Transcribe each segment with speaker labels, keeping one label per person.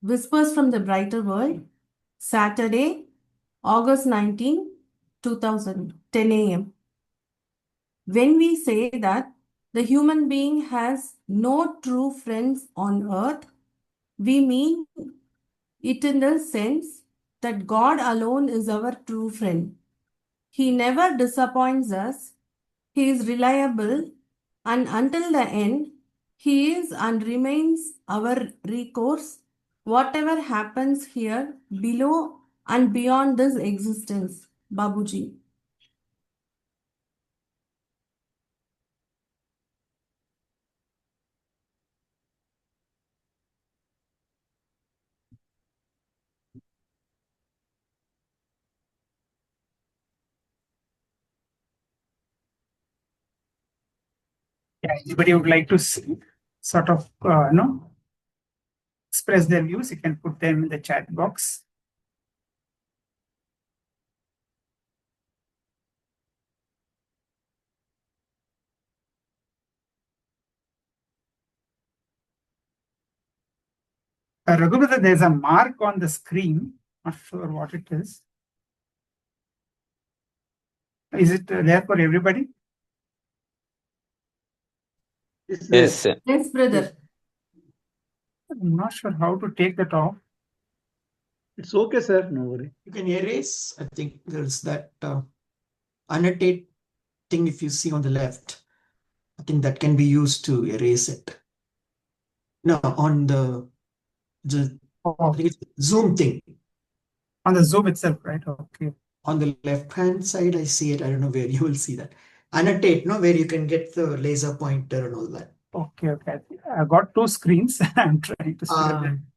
Speaker 1: Whispers from the Brighter World, Saturday, August 19, 2000, 10 a.m. When we say that the human being has no true friends on earth, we mean it in the sense that God alone is our true friend. He never disappoints us. He is reliable, and until the end, He is and remains our recourse, whatever happens here, below, and beyond this existence. Babuji.
Speaker 2: Yeah, anybody would like to sort of, express their views, you can put them in the chat box. Raghunath, there's a mark on the screen. Not sure what it is. Is it there for everybody?
Speaker 3: Yes.
Speaker 1: Yes, brother.
Speaker 2: I'm not sure how to take that off.
Speaker 4: It's okay, sir. No worry.
Speaker 5: You can erase. I think there's that annotate thing if you see on the left. I think that can be used to erase it. No, on the I think it's Zoom thing.
Speaker 2: On the Zoom itself, right? Okay.
Speaker 5: On the left-hand side, I see it. I don't know where you will see that. Annotate, no, where you can get the laser pointer and all that.
Speaker 2: Okay, okay. I got two screens. I'm trying to see them.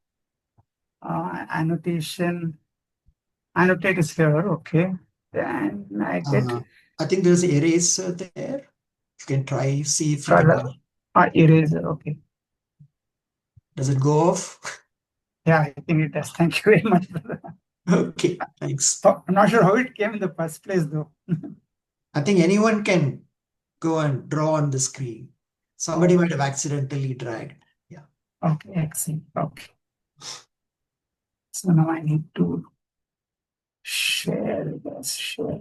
Speaker 2: Annotation. Annotate is here. Okay. Then I get.
Speaker 5: I think there's eraser there. You can try, see if you can.
Speaker 2: Eraser. Okay.
Speaker 5: Does it go off?
Speaker 2: Yeah, I think it does. Thank you very much.
Speaker 5: Okay, thanks.
Speaker 2: I'm not sure how it came in the first place, though.
Speaker 5: I think anyone can go and draw on the screen. Somebody might have accidentally dragged. Yeah.
Speaker 2: Okay, excellent. Okay. So now I need to share this. Share.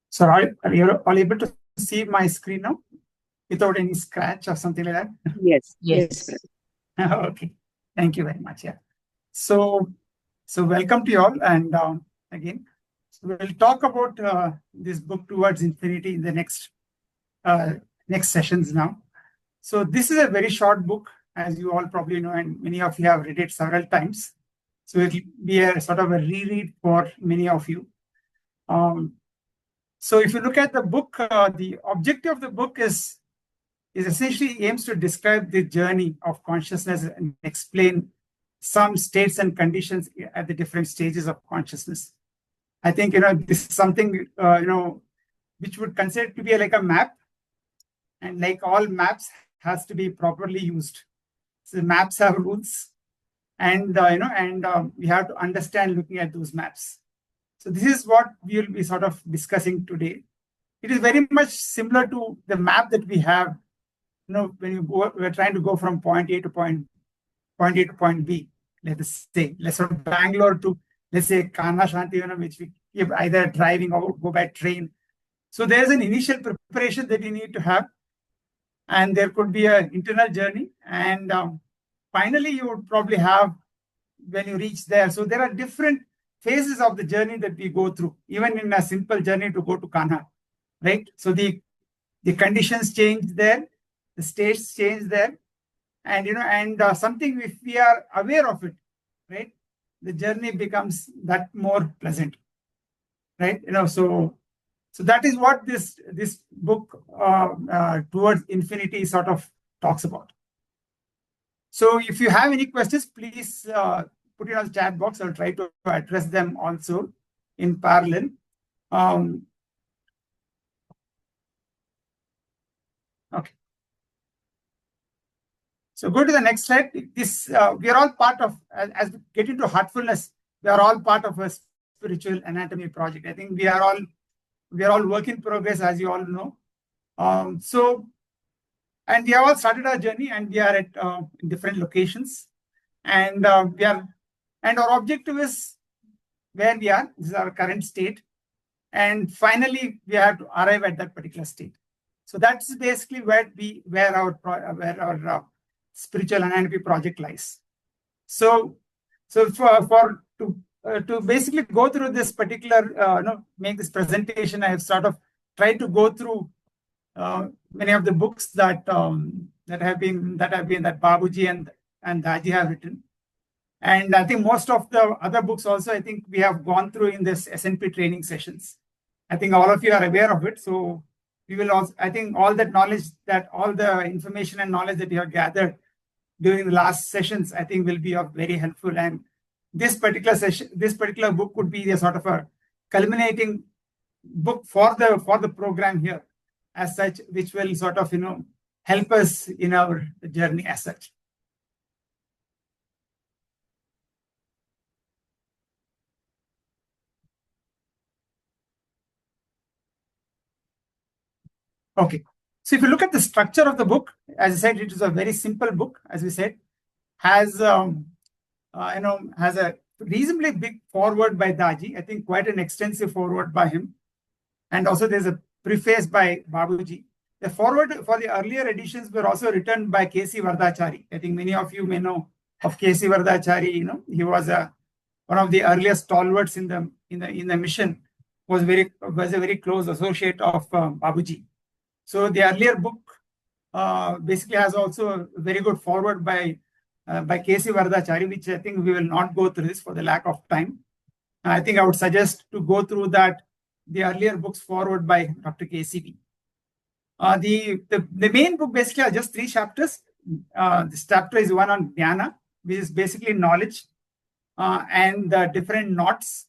Speaker 2: So are you all able to see my screen now without any scratch or something like that?
Speaker 6: Yes. Yes.
Speaker 2: Okay. Thank you very much. Yeah. So welcome to you all. And again, so we'll talk about this book Towards Infinity in the next sessions now. So this is a very short book, as you all probably know, and many of you have read it several times. So it will be a sort of a reread for many of you. So if you look at the book, the objective of the book is essentially aims to describe the journey of consciousness and explain some states and conditions at the different stages of consciousness. I think, this is something, which would consider to be like a map, and like all maps has to be properly used. So maps have rules, and, we have to understand looking at those maps. So this is what we will be sort of discussing today. It is very much similar to the map that we have, when we're trying to go from point A to point B. Let's say from Bangalore to, let's say, Kana Shanti, which we keep either driving or go by train. So there's an initial preparation that you need to have, and there could be an internal journey, and finally you would probably have when you reach there. So there are different phases of the journey that we go through, even in a simple journey to go to Kanha, right? So the conditions change there, the states change there, and something, if we are aware of it, right, the journey becomes that more pleasant, right? So that is what this book Towards Infinity sort of talks about. So if you have any questions, please put it on the chat box. I'll try to address them also in parallel. Okay. So go to the next slide. This we are all part of, as we get into heartfulness, we are all part of a spiritual anatomy project. I think we are all work in progress, as you all know. And we have all started our journey, and we are at different locations, and our objective is where we are. This is our current state, and finally we have to arrive at that particular state. So that's basically where our spiritual anatomy project lies. So to basically go through this particular make this presentation, I have sort of tried to go through many of the books that Babuji and Daji have written, and I think most of the other books also, I think we have gone through in this SNP training sessions. I think all of you are aware of it, so we will also, I think all that knowledge, that all the information and knowledge that you have gathered during the last sessions, I think will be of very helpful. And this particular session, this particular book would be a sort of a culminating book for the program here, as such, which will sort of help us in our journey as such. Okay, so if you look at the structure of the book, as I said, it is a very simple book. As we said, has has a reasonably big foreword by Daji. I think quite an extensive foreword by him, and also there's a preface by Babuji. The foreword for the earlier editions were also written by K.C. Vardachari. I think many of you may know of K.C. Vardachari. He was one of the earliest stalwarts in the mission. Was a very close associate of Babuji. So the earlier book basically has also a very good foreword by K.C. Vardachari, which I think we will not go through this for the lack of time. I think I would suggest to go through the earlier books foreword by Dr. K.C.V. The main book basically are just 3 chapters. This chapter is one on Jnana, which is basically knowledge, and the different knots,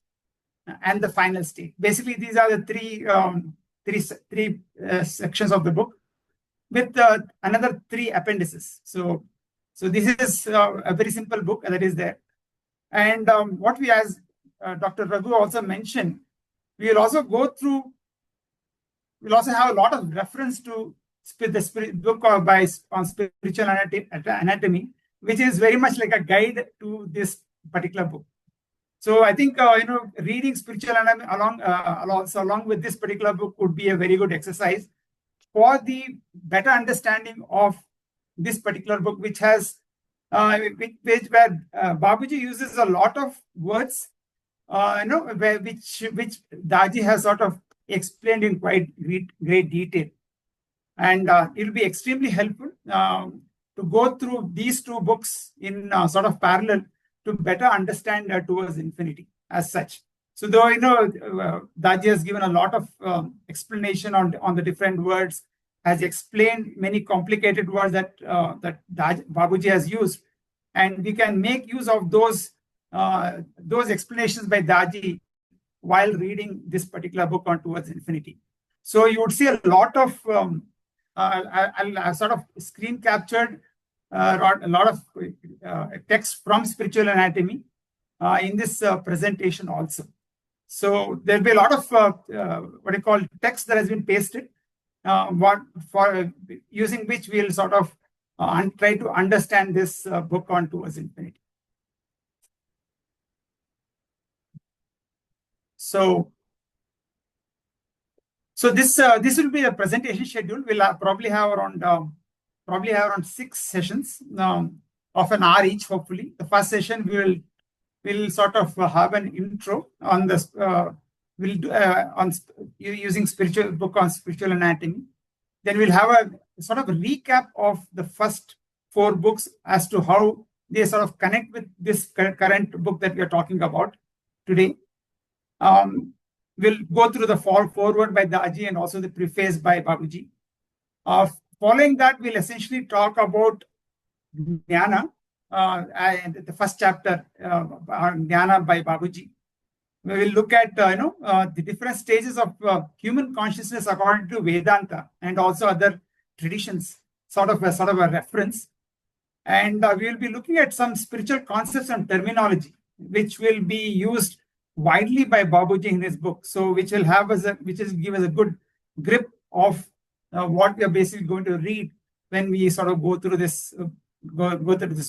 Speaker 2: and the final state. Basically, these are the three sections of the book, with another 3 appendices. So this is a very simple book that is there. And what we, as Dr. Raghu also mentioned, we will also go through. We'll also have a lot of reference to the book on spiritual anatomy, which is very much like a guide to this particular book. So I think reading spiritual anatomy along with this particular book would be a very good exercise for the better understanding of this particular book, which has where Babuji uses a lot of words, which Daji has sort of explained in quite great detail, and it will be extremely helpful to go through these 2 books in sort of parallel to better understand Towards Infinity as such. So though Daji has given a lot of explanation on the different words, has explained many complicated words that Babuji has used, and we can make use of those explanations by Daji while reading this particular book on Towards Infinity. So you would see a lot of I'll sort of screen captured a lot of text from spiritual anatomy in this presentation also. So there'll be a lot of what I call text that has been pasted, using which we'll sort of try to understand this book on Towards Infinity. So this will be a presentation schedule. We'll probably have around 6 sessions of an hour each. Hopefully, the first session we'll sort of have an intro on this. We'll do on using spiritual book on spiritual anatomy. Then we'll have a sort of a recap of the first 4 books as to how they sort of connect with this current book that we are talking about today. We'll go through the foreword by Daji and also the preface by Babuji. Following that, we'll essentially talk about Jnana, and the first chapter on Jnana by Babuji. We will look at the different stages of human consciousness according to Vedanta and also other traditions, sort of a reference. And we will be looking at some spiritual concepts and terminology, which will be used widely by Babuji in his book. So which will give us a good grip of what we are basically going to read when we sort of go through this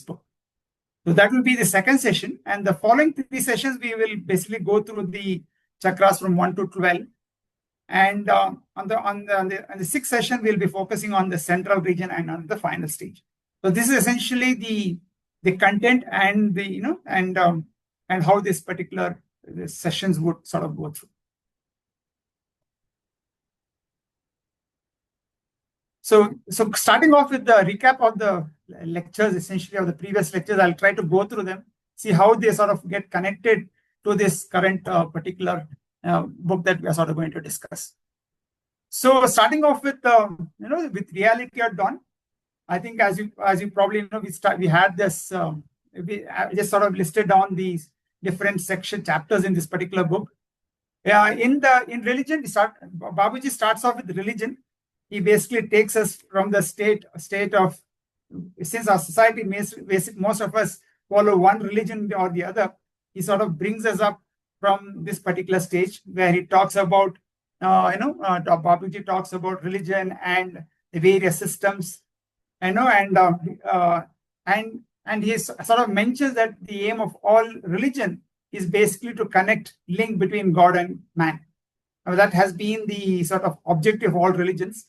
Speaker 2: book. So that will be the second session, and the following 3 sessions we will basically go through the chakras from 1 to 12. And on the 6th session, we'll be focusing on the central region and on the final stage. So this is essentially the content and the and how this particular sessions would sort of go through. So starting off with the recap of the lectures, essentially of the previous lectures, I'll try to go through them, see how they sort of get connected to this current particular book that we are sort of going to discuss. So starting off with with reality at dawn, I think as you probably know, we had this we just sort of listed down these different chapters in this particular book. In religion, Babuji starts off with religion. He basically takes us from the state of, since our society, most of us follow one religion or the other, he sort of brings us up from this particular stage where he talks about, Babuji talks about religion and the various systems, and he sort of mentions that the aim of all religion is basically to link between God and man. That has been the sort of objective of all religions,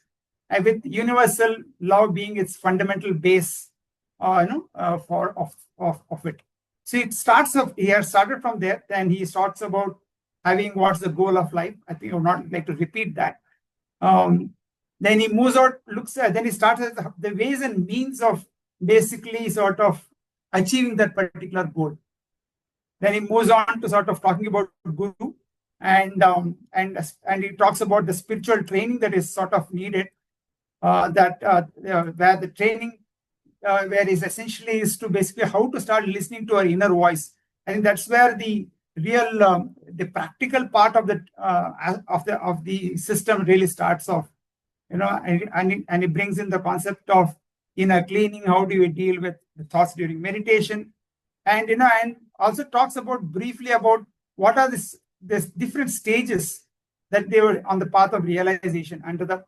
Speaker 2: and with universal love being its fundamental base, of it. So it starts off. He has started from there. Then he talks about having what's the goal of life. I think I would not like to repeat that. Then he moves out, then he starts at the ways and means of basically sort of achieving that particular goal. Then he moves on to sort of talking about guru, and he talks about the spiritual training that is sort of needed. Where the training, where is essentially is to basically how to start listening to our inner voice. I think that's where the real, the practical part of the system really starts off. And it brings in the concept of inner cleaning. How do you deal with the thoughts during meditation, and also talks about briefly about what are this different stages that they were on the path of realization under the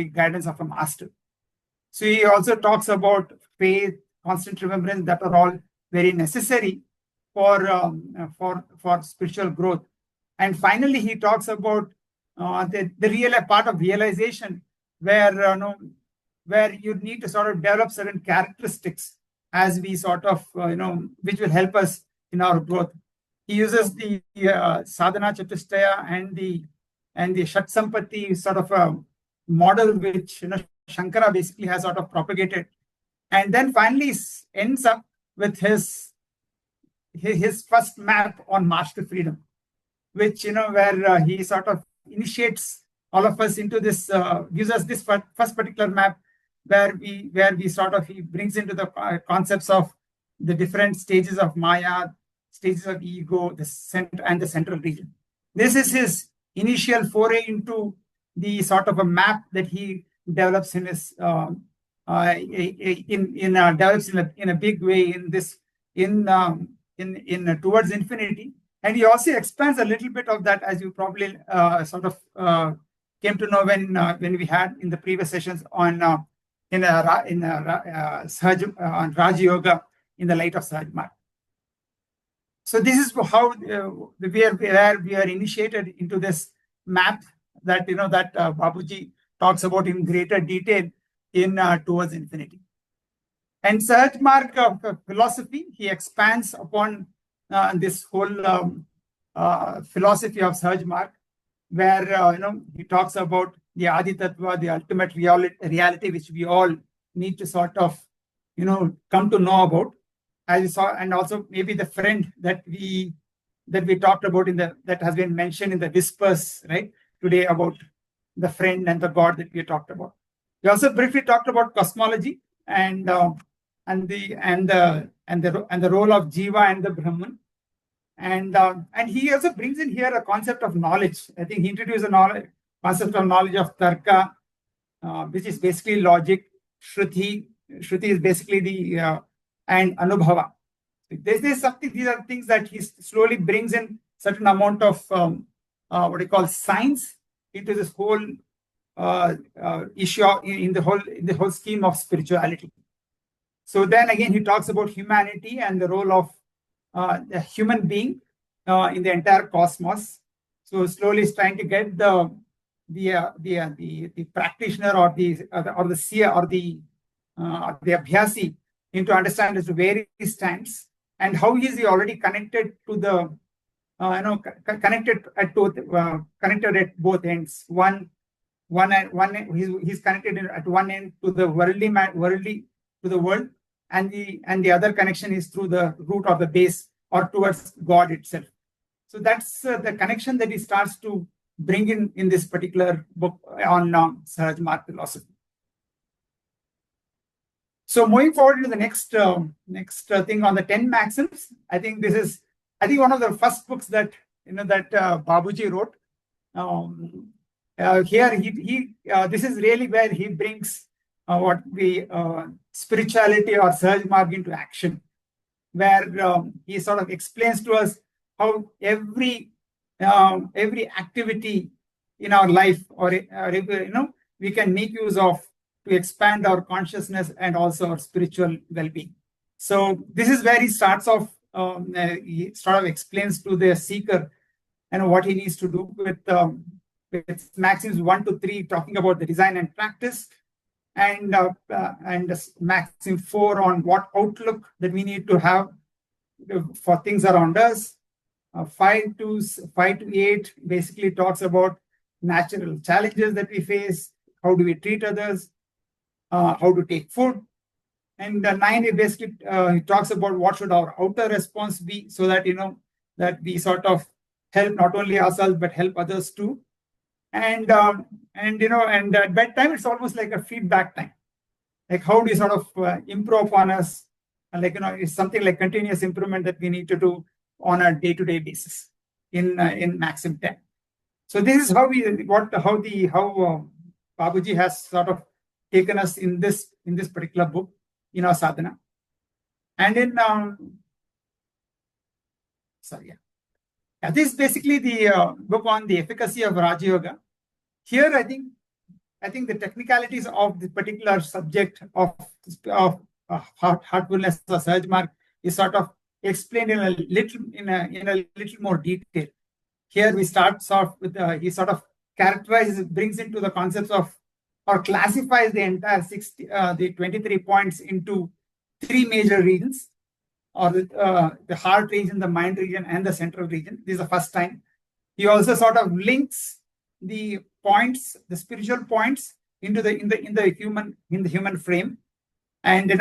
Speaker 2: guidance of a master. So he also talks about faith, constant remembrance, that are all very necessary for spiritual growth. And finally, he talks about the real part of realization, where you need to sort of develop certain characteristics as we sort of which will help us in our growth. He uses the sadhana chatustaya and the Shat Sampati sort of a model which Shankara basically has sort of propagated, and then finally ends up with his first map on march to freedom, which where he sort of initiates all of us into this, gives us this first particular map where we sort of, he brings into the concepts of the different stages of Maya, stages of ego, and the central region. This is his initial foray into the sort of a map that he develops in his develops in a big way in towards infinity. And he also expands a little bit of that, as you probably sort of came to know when we had in the previous sessions on Raj Yoga in the light of Sahaj Marg. So this is how we are initiated into this map that Babuji talks about in greater detail in Towards Infinity. And Sahaj Marg philosophy, he expands upon this whole philosophy of Sahaj Marg, where he talks about the Adi Tattva, the ultimate reality, which we all need to sort of come to know about, as you saw, and also maybe the friend that we talked about that has been mentioned in the whispers right today about the friend and the God that we talked about. We also briefly talked about cosmology and the role of Jiva and the Brahman. And he also brings in here a concept of knowledge. I think he introduced a concept of knowledge of Tarka, which is basically logic. Shruti is basically the and Anubhava. This is something, these are things that he slowly brings in certain amount of what you call science into this whole issue in the whole scheme of spirituality. So then again, he talks about humanity and the role of the human being in the entire cosmos. So slowly he's trying to get the practitioner or the seer or the abhyasi into understand its various stands and how is he already connected to the connected at both ends. He's connected at one end to the worldly to the world, and the other connection is through the root of the base or towards God itself. So that's the connection that he starts to bring in this particular book on Sahaj Marg philosophy. So moving forward to the next thing on the 10 maxims, I think this is one of the first books that Babuji wrote. Here this is really where he brings what the spirituality or Sahaj Marg into action, where he sort of explains to us how every activity in our life or we can make use of to expand our consciousness and also our spiritual well-being. So this is where he starts off. He sort of explains to the seeker what he needs to do with maxims 1 to 3, talking about the design and practice, and maxim 4 on what outlook that we need to have for things around us. 5 to 8 basically talks about natural challenges that we face, how do we treat others, how to take food. And 9, it basically talks about what should our outer response be, so that that we sort of help not only ourselves but help others too. And at bedtime it's almost like a feedback time. Like how do you sort of improve upon us, and it's something like continuous improvement that we need to do on a day-to-day basis in maxim 10. So this is how Babuji has sort of taken us in this particular book in our sadhana. And in this is basically the book on the efficacy of Raja Yoga. Here I think the technicalities of the particular subject of heartfulness or Sahaj Marg is sort of explained in a little more detail. Here we start off with he sort of brings into the concepts of, or classifies the entire 23 points into 3 major regions, or the heart region, the mind region, and the central region. This is the first time. He also sort of links the points, the spiritual points, into the human frame, and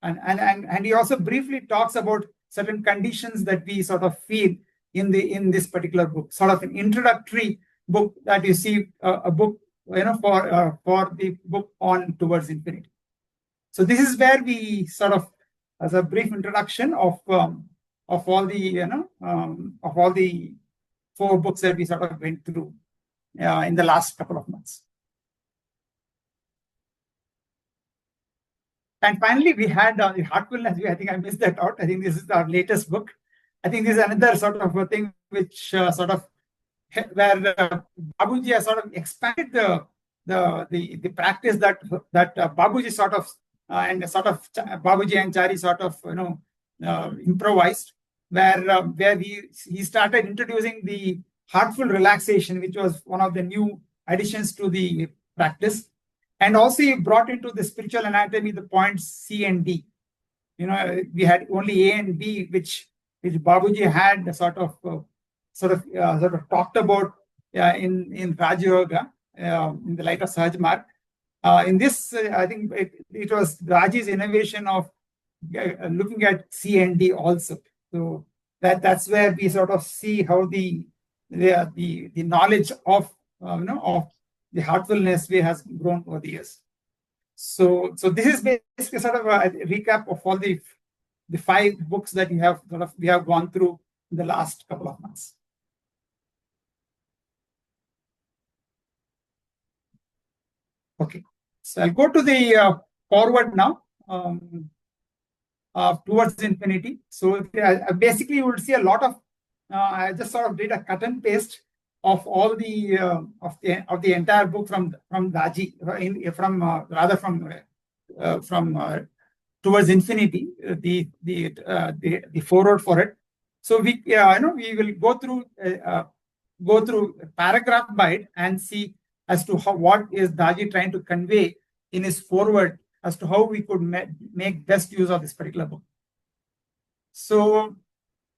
Speaker 2: and he also briefly talks about certain conditions that we sort of feel in this particular book. Sort of an introductory book that you see, a book for the book on Towards Infinity. So this is where we sort of, as a brief introduction of all the 4 books that we sort of went through in the last couple of months. And finally, we had the Heartfulness. I think I missed that out. I think this is our latest book. I think this is another sort of a thing which where Babuji has sort of expanded the practice that Babuji sort of Babuji and Chari sort of improvised, where he started introducing the heartful relaxation, which was one of the new additions to the practice, and also he brought into the spiritual anatomy the points C and D. We had only A and B, which Babuji had sort of talked about in Raja Yoga in the light of Sahaj Marg. In this, I think it was Raji's innovation of looking at C and D also. So that's where we sort of see how the knowledge of the heartfulness way has grown over the years. So this is basically sort of a recap of all the 5 books that we have gone through in the last couple of months. Okay, so I'll go to the forward now. Towards Infinity. So basically, you will see a lot of. I just sort of did a cut and paste of all the of the entire book from Daji, from Towards Infinity, the foreword for it. So we we will go through paragraph by it and see as to what is Daji trying to convey in his foreword as to how we could make best use of this particular book. So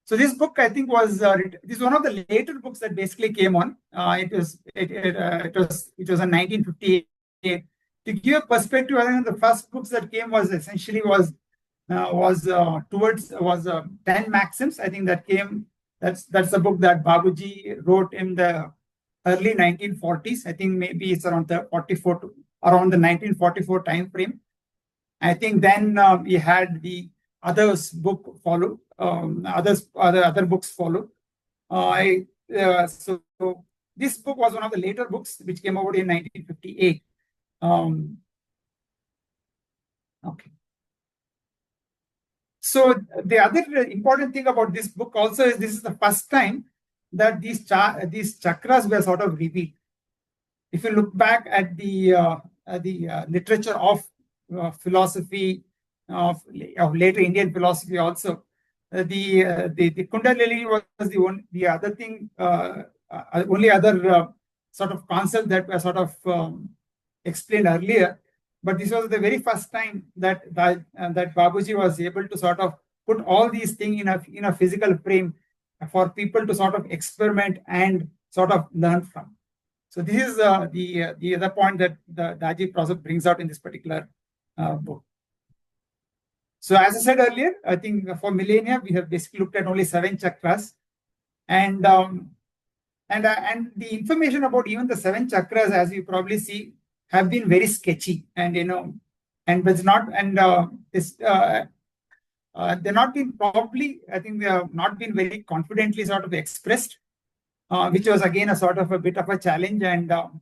Speaker 2: this book, I think, was this is one of the later books that basically came on. It was in 1958. To give a perspective, I think the first books that came was 10 Maxims. I think that came. That's a book that Babuji wrote in the early 1940s. I think maybe it's around the 1944 time frame. I think then we had the others book follow. Other books follow. So this book was one of the later books which came out in 1958. Okay. So the other important thing about this book also is this is the first time that these chakras were sort of revealed. If you look back at the literature of philosophy of later Indian philosophy also, the Kundalini was the other thing, only other sort of concept that was sort of explained earlier. But this was the very first time that Babuji was able to sort of put all these things in a physical frame for people to sort of experiment and sort of learn from. So this is the other point that the Daji Prasad brings out in this particular book. So as I said earlier, I think for millennia we have basically looked at only 7 chakras, and the information about even the 7 chakras, as you probably see, have been very sketchy, and it's not, and they're not been probably. I think they have not been very confidently sort of expressed, which was again a sort of a bit of a challenge, and there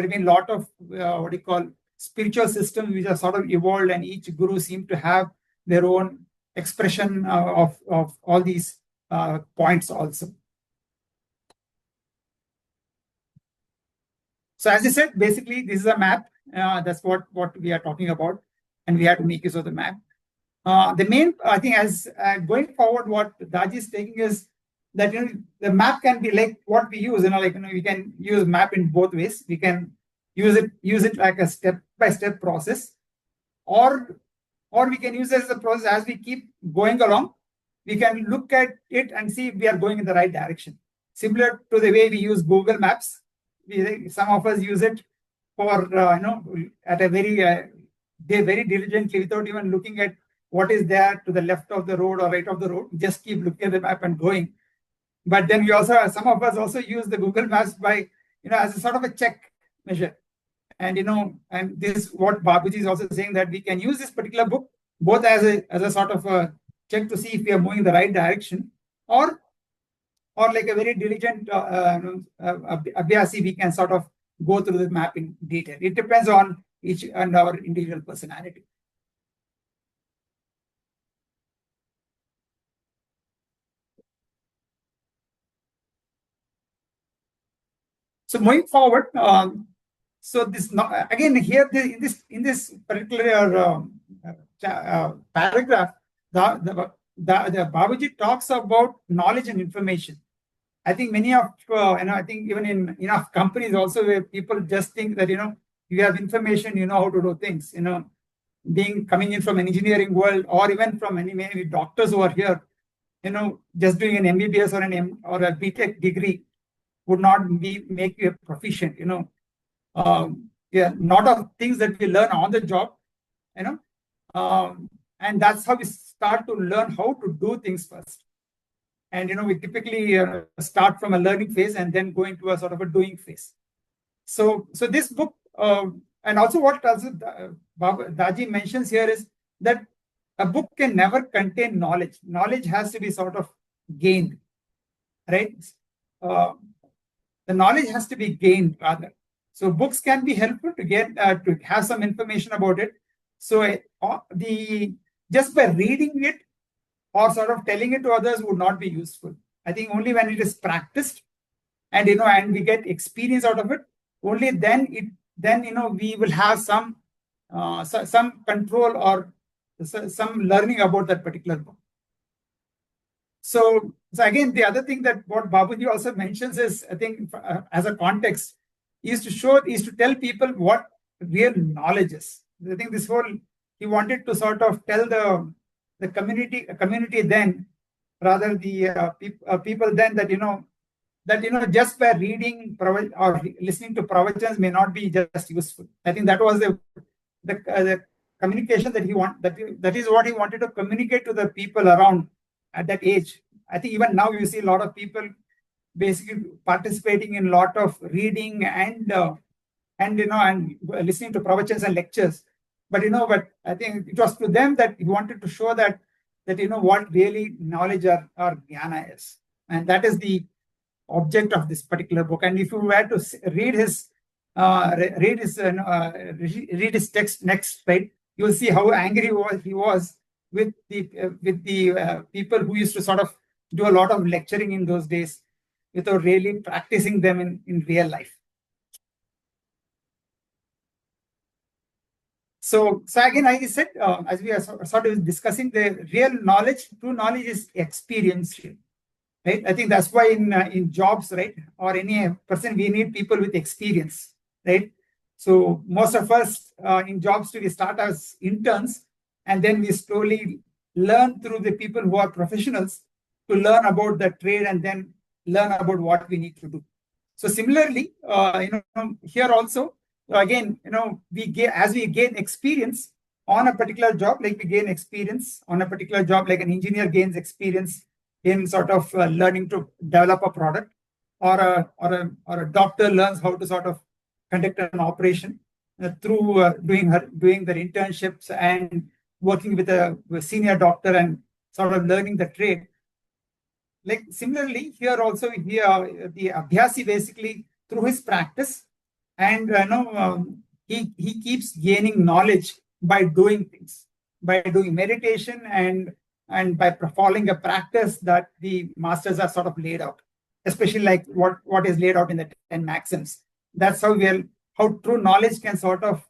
Speaker 2: have been a lot of what you call spiritual systems which are sort of evolved, and each guru seemed to have their own expression of all these points also. So as I said, basically this is a map. That's what we are talking about, and we have to make use of the map. The main, I think, as going forward, what Daji is taking is that the map can be like what we use. We can use map in both ways. We can use it like a step-by-step process, or we can use it as a process as we keep going along. We can look at it and see if we are going in the right direction. Similar to the way we use Google Maps, some of us use it for at a very diligently without even looking at what is there to the left of the road or right of the road. Just keep looking at the map and going. But then some of us also use the Google Maps by as a sort of a check measure. And and this is what Babuji is also saying, that we can use this particular book both as a sort of a check to see if we are moving in the right direction, or like a very diligent abhyasi, we can sort of go through the map in detail. It depends on each and our individual personality. So moving forward, so this again here in this particular paragraph, the Babuji talks about knowledge and information. I think many of I think even in enough companies also, where people just think that you have information, you know how to do things. Coming in from an engineering world, or even from many doctors who are here, just doing an MBBS or a BTech degree would not make you a proficient. Lot of things that we learn on the job, and that's how we start to learn how to do things first. And we typically start from a learning phase and then go into a sort of a doing phase. So this book, and also what Daji mentions here is that a book can never contain knowledge. Knowledge has to be sort of gained, right? The knowledge has to be gained rather. So books can be helpful to get to have some information about it. So just by reading it or sort of telling it to others would not be useful. I think only when it is practiced and and we get experience out of it, only then we will have some control or some learning about that particular book. So again, the other thing that what Babuji also mentions is, I think, as a context, is to tell people what real knowledge is. I think this whole, he wanted to sort of tell the community then, rather the people then, that just by reading or listening to pravachans may not be just useful. I think that was the communication that he want, that is what he wanted to communicate to the people around at that age. I think even now you see a lot of people basically participating in a lot of reading and listening to pravachans and lectures. But I think it was to them that he wanted to show that what really knowledge or jnana is, and that is the object of this particular book. And if you were to read his text next, right, you will see how angry he was with the people who used to sort of do a lot of lecturing in those days without really practicing them in real life. So again, I said, as we are sort of discussing, the real knowledge, true knowledge is experienced. Right? I think that's why in jobs, right, or any person, we need people with experience, right? So most of us in jobs, we start as interns, and then we slowly learn through the people who are professionals to learn about the trade and then learn about what we need to do. So similarly, here also, again, as we gain experience on a particular job, like we gain experience on a particular job, like an engineer gains experience in sort of learning to develop a product, or a doctor learns how to sort of conduct an operation through doing their internships and working with a senior doctor and sort of learning the trade. Like similarly, here also, the abhyasi basically through his practice, and he keeps gaining knowledge by doing things, by doing meditation and by following a practice that the masters are sort of laid out, especially like what is laid out in the 10 maxims. That's how true knowledge can sort of,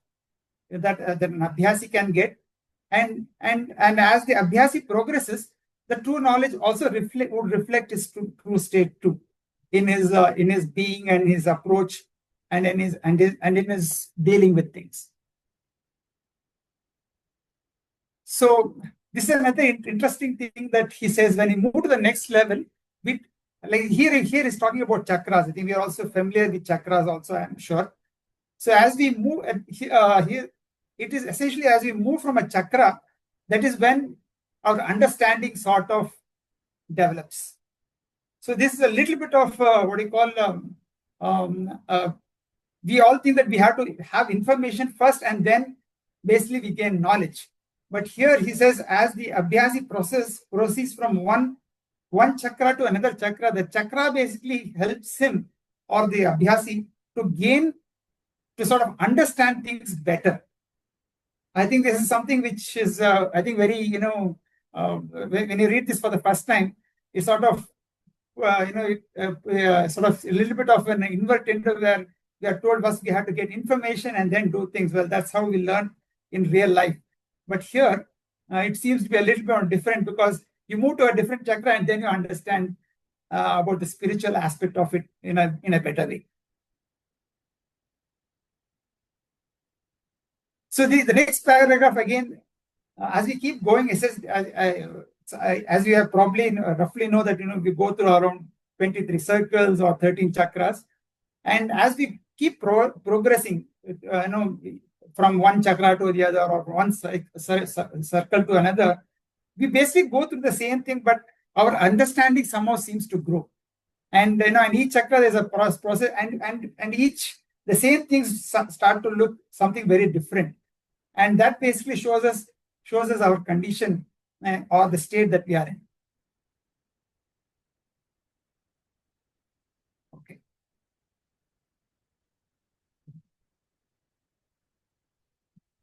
Speaker 2: that an abhyasi can get. And as the abhyasi progresses, the true knowledge also would reflect his true state too, in his being and his approach and in his dealing with things. So this is another interesting thing that he says when he moved to the next level. Like here is talking about chakras. I think we are also familiar with chakras also, I'm sure. So as we move here, it is essentially as we move from a chakra, that is when our understanding sort of develops. So this is a little bit of what you call, we all think that we have to have information first and then basically we gain knowledge. But here he says, as the abhyasi process proceeds from one chakra to another chakra, the chakra basically helps him, or the abhyasi, to sort of understand things better. I think this is something which is, I think, very, when you read this for the first time, it's sort of, sort of a little bit of an invert into where we are told first we have to get information and then do things. Well, that's how we learn in real life. But here, it seems to be a little bit more different, because you move to a different chakra and then you understand about the spiritual aspect of it in a better way. So the next paragraph again, as we keep going, it says, as you have probably roughly know that we go through around 23 circles or 13 chakras, and as we keep progressing, from one chakra to the other, or one circle to another, we basically go through the same thing, but our understanding somehow seems to grow. And in each chakra there's a process, and each the same things start to look something very different, and that basically shows us our condition or the state that we are in. Okay.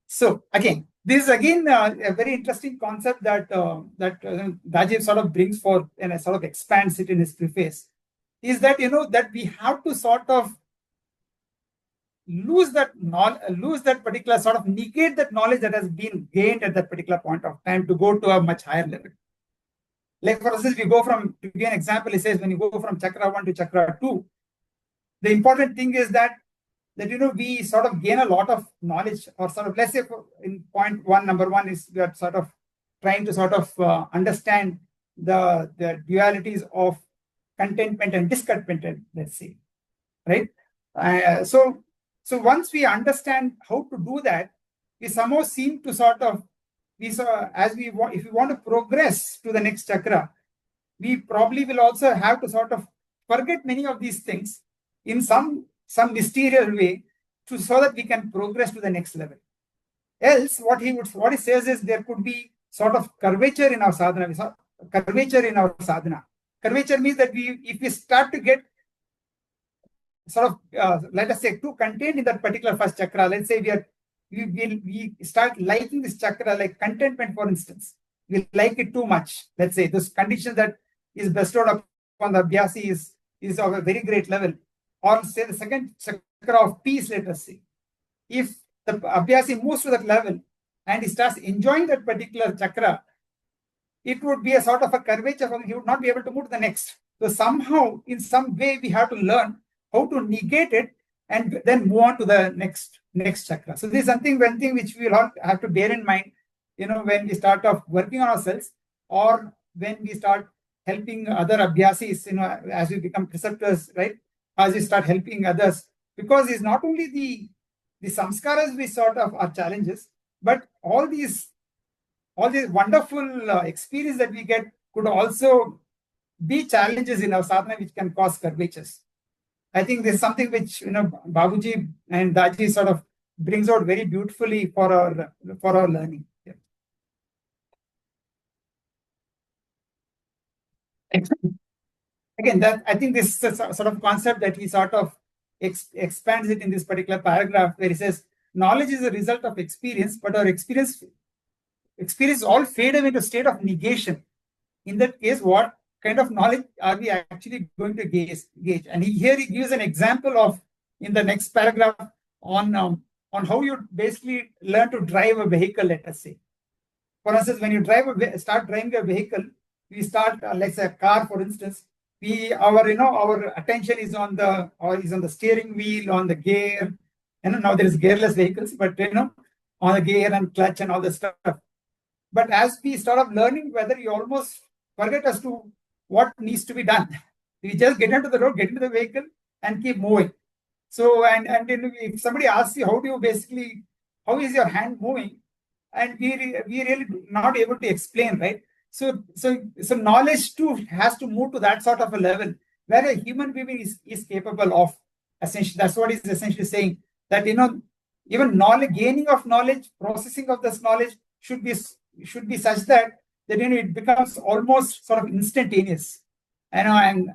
Speaker 2: So again, This is again a very interesting concept that Rajiv sort of brings forth and sort of expands it in his preface. Is that that we have to sort of lose that particular sort of negate that knowledge that has been gained at that particular point of time to go to a much higher level. Like for instance, we go from, to give an example, he says when you go from chakra 1 to chakra 2, the important thing is that we sort of gain a lot of knowledge, or sort of, let's say in point 1, number 1 is we are sort of trying to sort of understand the dualities of contentment and discontentment, let's say, right? So once we understand how to do that, we somehow seem to sort of, if we want to progress to the next chakra, we probably will also have to sort of forget many of these things in some mysterious way, so that we can progress to the next level. Else, what he says is there could be sort of curvature in our sadhana. Curvature means that if we start to get sort of, let us say, too contained in that particular first chakra, let's say we start liking this chakra, like contentment, for instance. We like it too much. Let's say this condition that is bestowed upon the abhyasi is of a very great level. Or say the second chakra of peace, let us say. If the abhyasi moves to that level and he starts enjoying that particular chakra, it would be a sort of a curvature for him. He would not be able to move to the next. So somehow, in some way, we have to learn how to negate it and then move on to the next chakra. So this is one thing which we will all have to bear in mind, when we start off working on ourselves, or when we start helping other abhyasis, as we become preceptors, right? As we start helping others, because it's not only the samskaras we sort of are challenges, but all these wonderful experience that we get could also be challenges in our sadhana, which can cause curvatures. I think this is something which Babuji and Daji sort of brings out very beautifully for our learning. Yeah. Again, I think this is a sort of concept that he sort of expands it in this particular paragraph, where he says, knowledge is a result of experience, but our experience all fade away into a state of negation. In that case, what kind of knowledge are we actually going to gauge? And here he gives an example of, in the next paragraph, on how you basically learn to drive a vehicle, let us say. For instance, when you start driving a vehicle, we start, let's say a car, for instance, our attention is on the steering wheel, on the gear. Now there is gearless vehicles, but on the gear and clutch and all the stuff. But as we start of learning, whether you almost forget as to what needs to be done. We just get into the road, get into the vehicle, and keep moving. So, and if somebody asks you, how is your hand moving? And we really not able to explain, right? So knowledge too has to move to that sort of a level where a human being is capable of, essentially. That's what he's essentially saying, that even gaining of knowledge, processing of this knowledge should be such that it becomes almost sort of instantaneous. And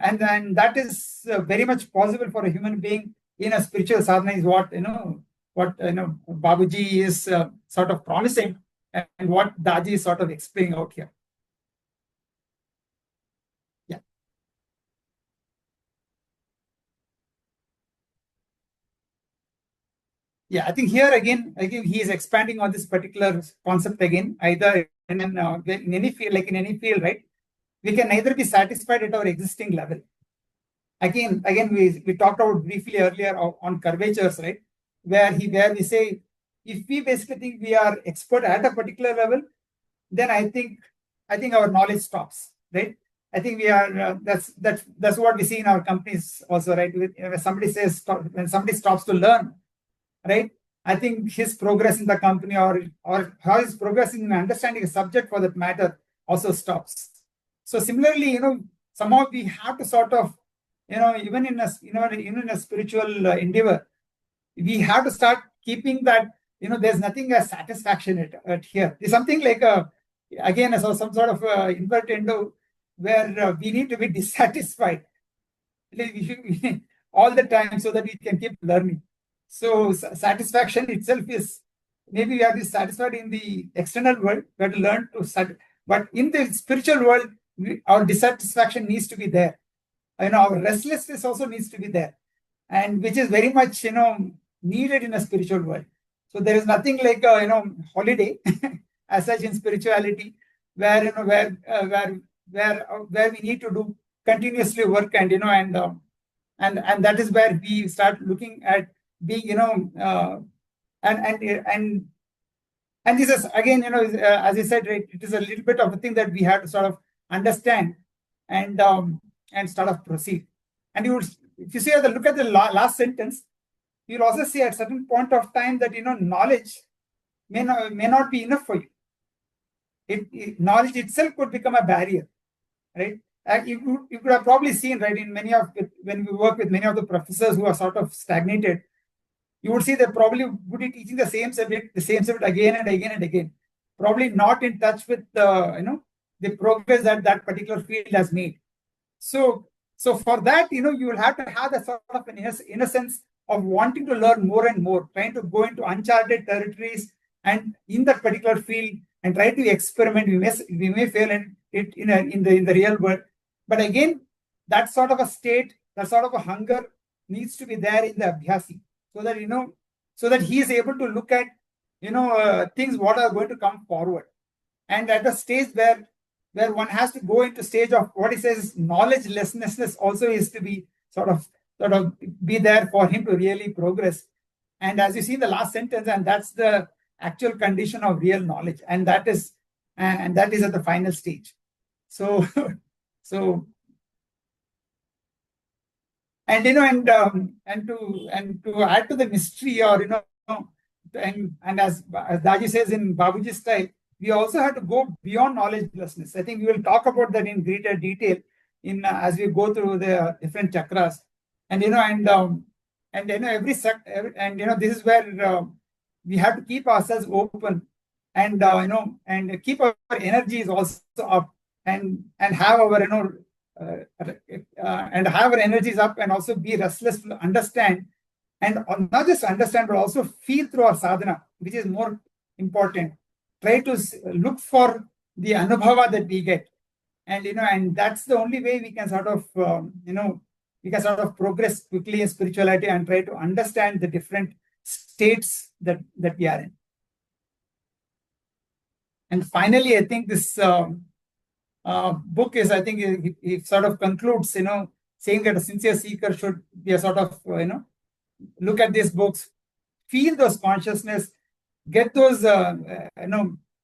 Speaker 2: that is very much possible for a human being in a spiritual sadhana, is what Babuji is sort of promising, and what Daji is sort of explaining out here. Yeah. Yeah, I think here again he is expanding on this particular concept again, either in any field, right? We can neither be satisfied at our existing level. Again, we talked about briefly earlier on curvatures, right? Where we say, if we basically think we are expert at a particular level, then I think our knowledge stops, right? I think we are that's what we see in our companies also, right? When somebody stops to learn, right? I think his progress in the company or how his progress in understanding a subject, for that matter, also stops. So similarly, somehow we have to sort of, even in a spiritual endeavor, we have to start keeping that, there's nothing as satisfaction at here. It's something like some sort of invertendo, where we need to be dissatisfied all the time, so that we can keep learning. So satisfaction itself is maybe we have to be satisfied in the external world. We have to learn to but in the spiritual world, our dissatisfaction needs to be there. Our restlessness also needs to be there, and which is very much needed in a spiritual world. So there is nothing like a holiday as such in spirituality, where where we need to do continuously work, and and that is where we start looking at being and this is again as I said, right, it is a little bit of a thing that we have to sort of understand and sort of proceed. And if you see look at the last sentence, you'll also see at a certain point of time that knowledge may not be enough for you. Knowledge itself could become a barrier, right? You could have probably seen, right, in when we work with many of the professors who are sort of stagnated, you would see they probably would be teaching the same subject again and again and again, probably not in touch with the progress that that particular field has made. So for that, you will have to have a sort of an innocence of wanting to learn more and more, trying to go into uncharted territories and in that particular field and try to experiment. We may fail in it in the real world, but again, that sort of a state, that sort of a hunger needs to be there in the abhyasi, so that he is able to look at things what are going to come forward, and at the stage where one has to go into stage of what he says knowledgelessness also is to be sort of be there for him to really progress. And as you see in the last sentence, and that's the actual condition of real knowledge, and that is at the final stage. So and to add to the mystery, or and as Daji says in Babuji's style, we also have to go beyond knowledgelessness. I think we will talk about that in greater detail as we go through the different chakras. And this is where we have to keep ourselves open, and and keep our energies also up, and have our and have our energies up, and also be restless to understand, and not just understand but also feel through our sadhana, which is more important. Try to look for the anubhava that we get, and and that's the only way we can sort of progress quickly in spirituality and try to understand the different states that we are in. And finally, I think this book is, I think it sort of concludes, saying that a sincere seeker should be a sort of, look at these books, feel those consciousness, get those,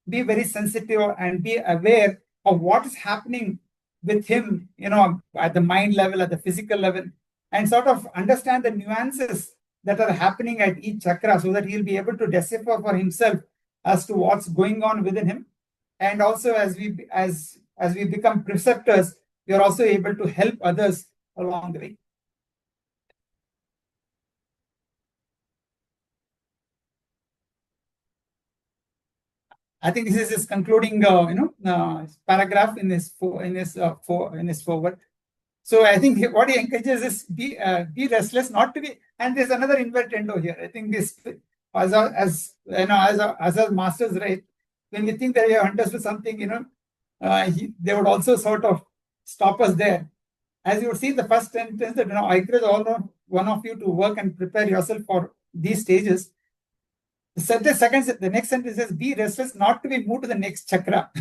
Speaker 2: be very sensitive and be aware of what is happening with him, at the mind level, at the physical level, and sort of understand the nuances that are happening at each chakra, so that he'll be able to decipher for himself as to what's going on within him. And also, as we become preceptors, we are also able to help others along the way. I think this is his concluding, paragraph in his forward. So I think what he encourages is be restless, not to be. And there's another invertendo here. I think this, as our masters, right, when we think that we have understood something, they would also sort of stop us there. As you would see in the first sentence, that I encourage one of you to work and prepare yourself for these stages. The next sentence says, be restless, not to be moved to the next chakra.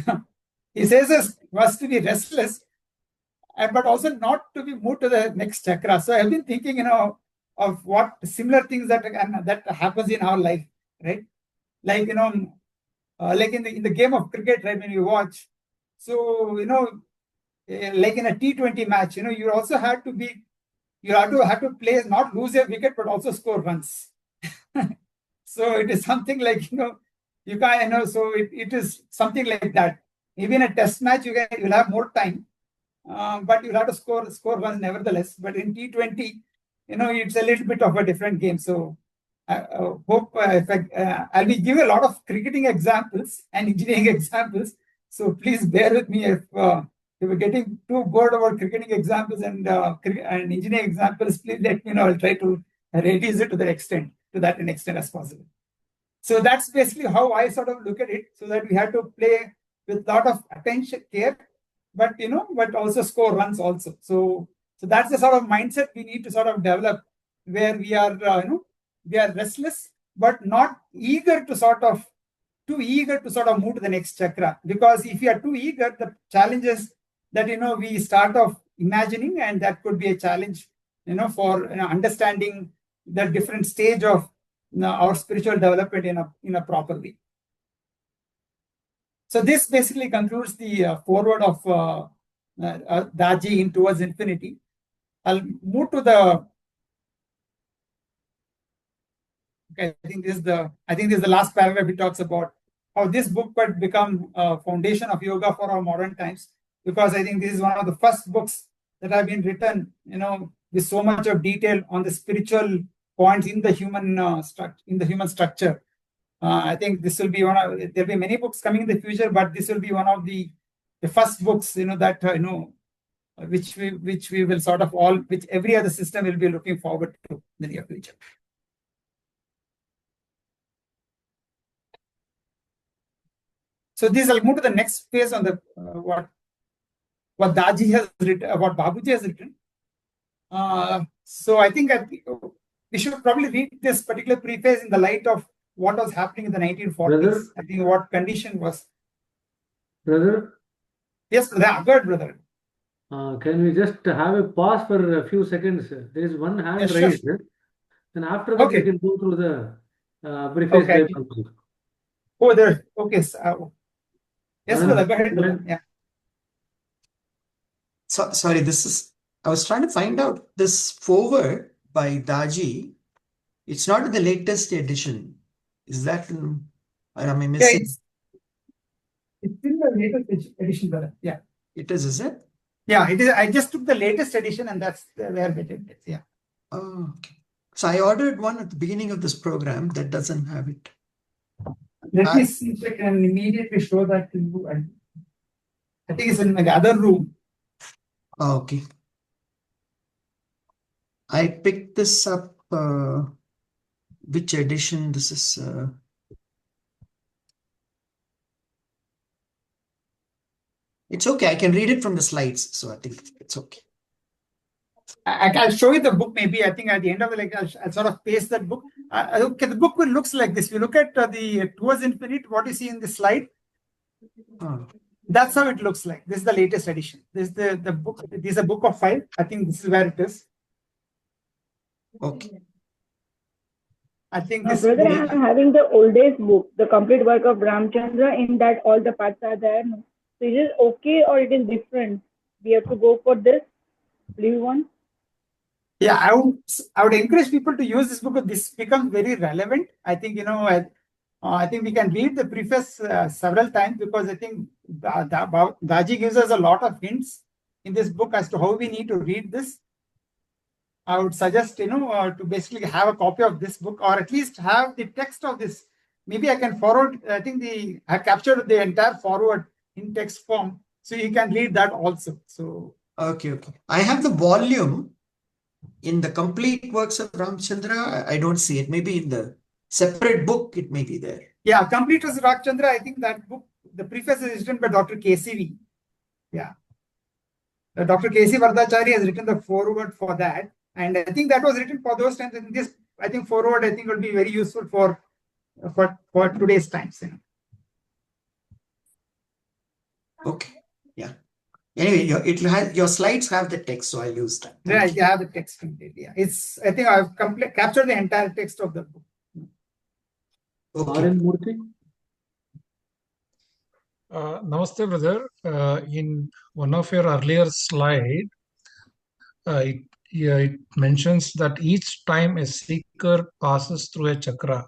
Speaker 2: He says us to be restless, but also not to be moved to the next chakra. So I've been thinking, of what similar things that happens in our life, right? Like, like in the game of cricket, right, when you watch. So, like in a T20 match, you also have to play, not lose a wicket, but also score runs. So it is something like, you can't, so it is something like that. Even a test match, you'll have more time, but you'll have to score runs nevertheless. But in T20, it's a little bit of a different game. So I hope I'll be giving a lot of cricketing examples and engineering examples. So please bear with me if we're getting too bored about cricketing examples and engineering examples. Please let me know. I'll try to reduce it to that extent as possible. So that's basically how I sort of look at it, so that we have to play with a lot of attention, care, but but also score runs also. So that's the sort of mindset we need to sort of develop, where we are we are restless but not eager to sort of too eager to sort of move to the next chakra. Because if you are too eager, the challenge is that we start off imagining, and that could be a challenge for understanding the different stage of our spiritual development in a proper way. So this basically concludes the forward of Daji in Towards Infinity. I'll move to the. Okay, I think this is the last paragraph. It talks about how this book could become a foundation of yoga for our modern times, because I think this is one of the first books that have been written, with so much of detail on the spiritual points in the human structure. I think this will be there'll be many books coming in the future, but this will be one of the first books, that which we will sort of which every other system will be looking forward to in the near future. So this, I'll move to the next phase on the what Daji has written, what Babuji has written. So I think we should probably read this particular preface in the light of what was happening in the 1940s. Brother? I think what condition was.
Speaker 6: Brother?
Speaker 2: Yes, brother. Good, brother.
Speaker 6: Can we just have a pause for a few seconds? There is one hand raised. Sure. And after that, we can go through the preface.
Speaker 2: Okay. Oh, there. Okay. Yes, brother. Go ahead, brother. Yeah.
Speaker 5: So, sorry, I was trying to find out this forward by Daji. It's not in the latest edition. Is that, or am I missing?
Speaker 2: Yeah, it's in the latest edition, brother. Yeah.
Speaker 5: It is it?
Speaker 2: Yeah, it is. I just took the latest edition, and that's where it is. Yeah.
Speaker 5: Oh, okay. So I ordered one at the beginning of this program that doesn't have it.
Speaker 2: Let me see if I can immediately show that to you. I think it's in the other room.
Speaker 5: Oh, okay. I picked this up. Which edition? This is. It's okay. I can read it from the slides, so I think it's okay.
Speaker 2: I'll show you the book. Maybe I think at the end of the I'll sort of paste that book. Okay, the book looks like this. You look at the Towards Infinite. What you see in this slide.
Speaker 5: Oh.
Speaker 2: That's how it looks like. This is the latest edition. This is the book. This is a book of 5. I think this is where it is.
Speaker 5: Okay.
Speaker 2: I think this.
Speaker 7: Brother, I'm having the oldest book, the complete work of Ramchandra. In that, all the parts are there. So is it okay or it is different? We have to go for this blue one.
Speaker 2: Yeah, I would encourage people to use this book because this becomes very relevant. I think I think we can read the preface several times, because I think Daji gives us a lot of hints in this book as to how we need to read this. I would suggest to basically have a copy of this book, or at least have the text of this. Maybe I can forward. I think I captured the entire forward in text form, so you can read that also. So
Speaker 5: okay. I have the volume in the complete works of Ramchandra. I don't see it. Maybe in the separate book, it may be there.
Speaker 2: Yeah, complete was Ramchandra. I think that book, the preface is written by Dr. KCV. Yeah, Dr. KC Vardachari has written the forward for that, and I think that was written for those times. And this, I think, forward, I think, will be very useful for today's times.
Speaker 5: Okay. Yeah. Anyway, your slides have the text, so I'll use that.
Speaker 2: Right, you have the text completely. Yeah, I think I've captured the entire text of the book.
Speaker 5: Okay.
Speaker 8: Namaste, brother. In one of your earlier slide, it mentions that each time a seeker passes through a chakra,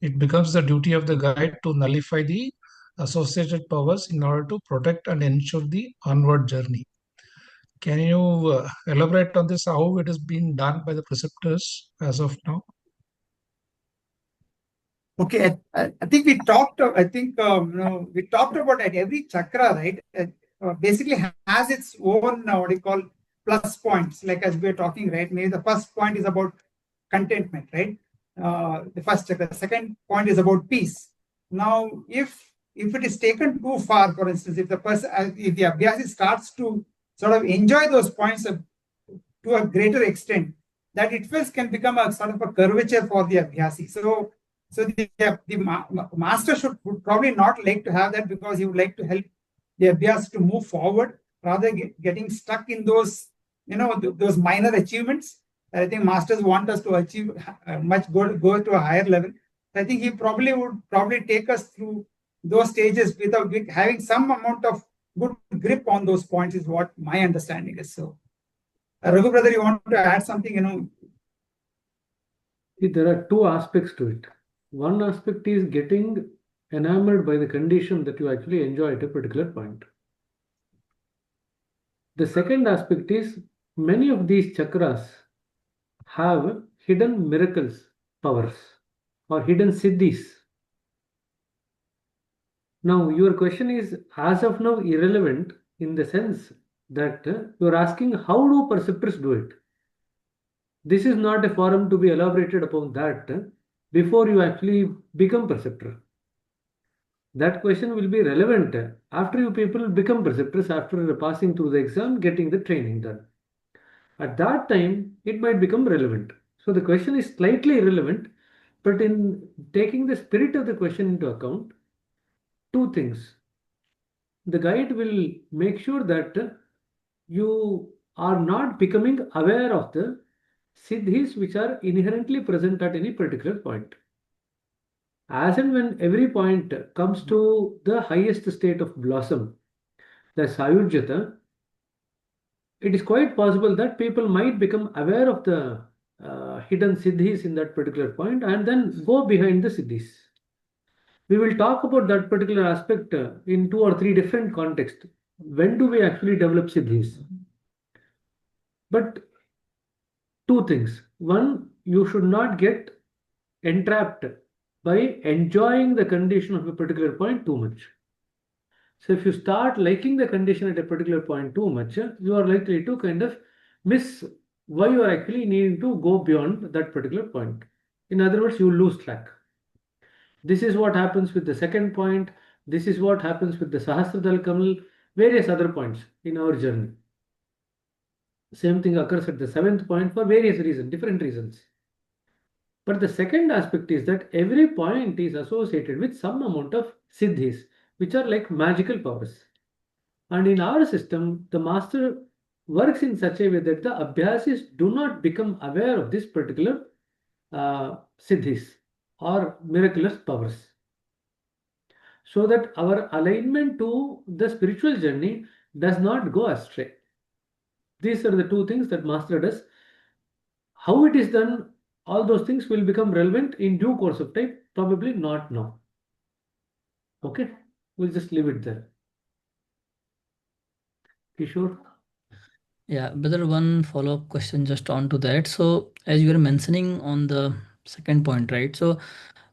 Speaker 8: it becomes the duty of the guide to nullify the associated powers in order to protect and ensure the onward journey. Can you elaborate on this, how it has been done by the preceptors as of now?
Speaker 2: Okay, I think we talked. I think we talked about that every chakra, right? Basically has its own what do you call plus points. Like as we are talking, right? Maybe the first point is about contentment, right? the first chakra. The second point is about peace. Now, if it is taken too far, for instance, if the person, if the abhyasi starts to sort of enjoy those points to a greater extent, that itself can become a sort of a curvature for the abhyasi. So the master would probably not like to have that, because he would like to help the abhyas to move forward rather than getting stuck in those, those minor achievements. I think masters want us to achieve go to a higher level. I think he would take us through those stages without having some amount of good grip on those points, is what my understanding is. So, Raghu brother, you want to add something?
Speaker 6: See, there are two aspects to it. One aspect is getting enamored by the condition that you actually enjoy at a particular point. The second aspect is many of these chakras have hidden miracles, powers, or hidden siddhis. Now, your question is as of now irrelevant in the sense that you're asking how do perceptors do it? This is not a forum to be elaborated upon that before you actually become perceptor. That question will be relevant after you people become preceptors, after passing through the exam, getting the training done. At that time, it might become relevant. So the question is slightly irrelevant, but in taking the spirit of the question into account, two things. The guide will make sure that you are not becoming aware of the siddhis which are inherently present at any particular point. As and when every point comes to the highest state of blossom, the Sayurjata, it is quite possible that people might become aware of the hidden siddhis in that particular point and then go behind the siddhis. We will talk about that particular aspect in 2 or 3 different contexts. When do we actually develop siddhis? But two things. One, you should not get entrapped by enjoying the condition of a particular point too much. So if you start liking the condition at a particular point too much, you are likely to kind of miss why you are actually needing to go beyond that particular point. In other words, you lose track. This is what happens with the second point. This is what happens with the Sahasradal Kamal, various other points in our journey. Same thing occurs at the 7th point for various reasons, different reasons. But the second aspect is that every point is associated with some amount of siddhis, which are like magical powers. And in our system, the master works in such a way that the abhyasis do not become aware of this particular siddhis or miraculous powers. So that our alignment to the spiritual journey does not go astray. These are the two things that master does. How it is done, all those things will become relevant in due course of time, probably not now. Okay, we'll just leave it there. Kishore?
Speaker 3: Yeah, brother, one follow-up question just on to that. So, as you were mentioning on the second point, right? So,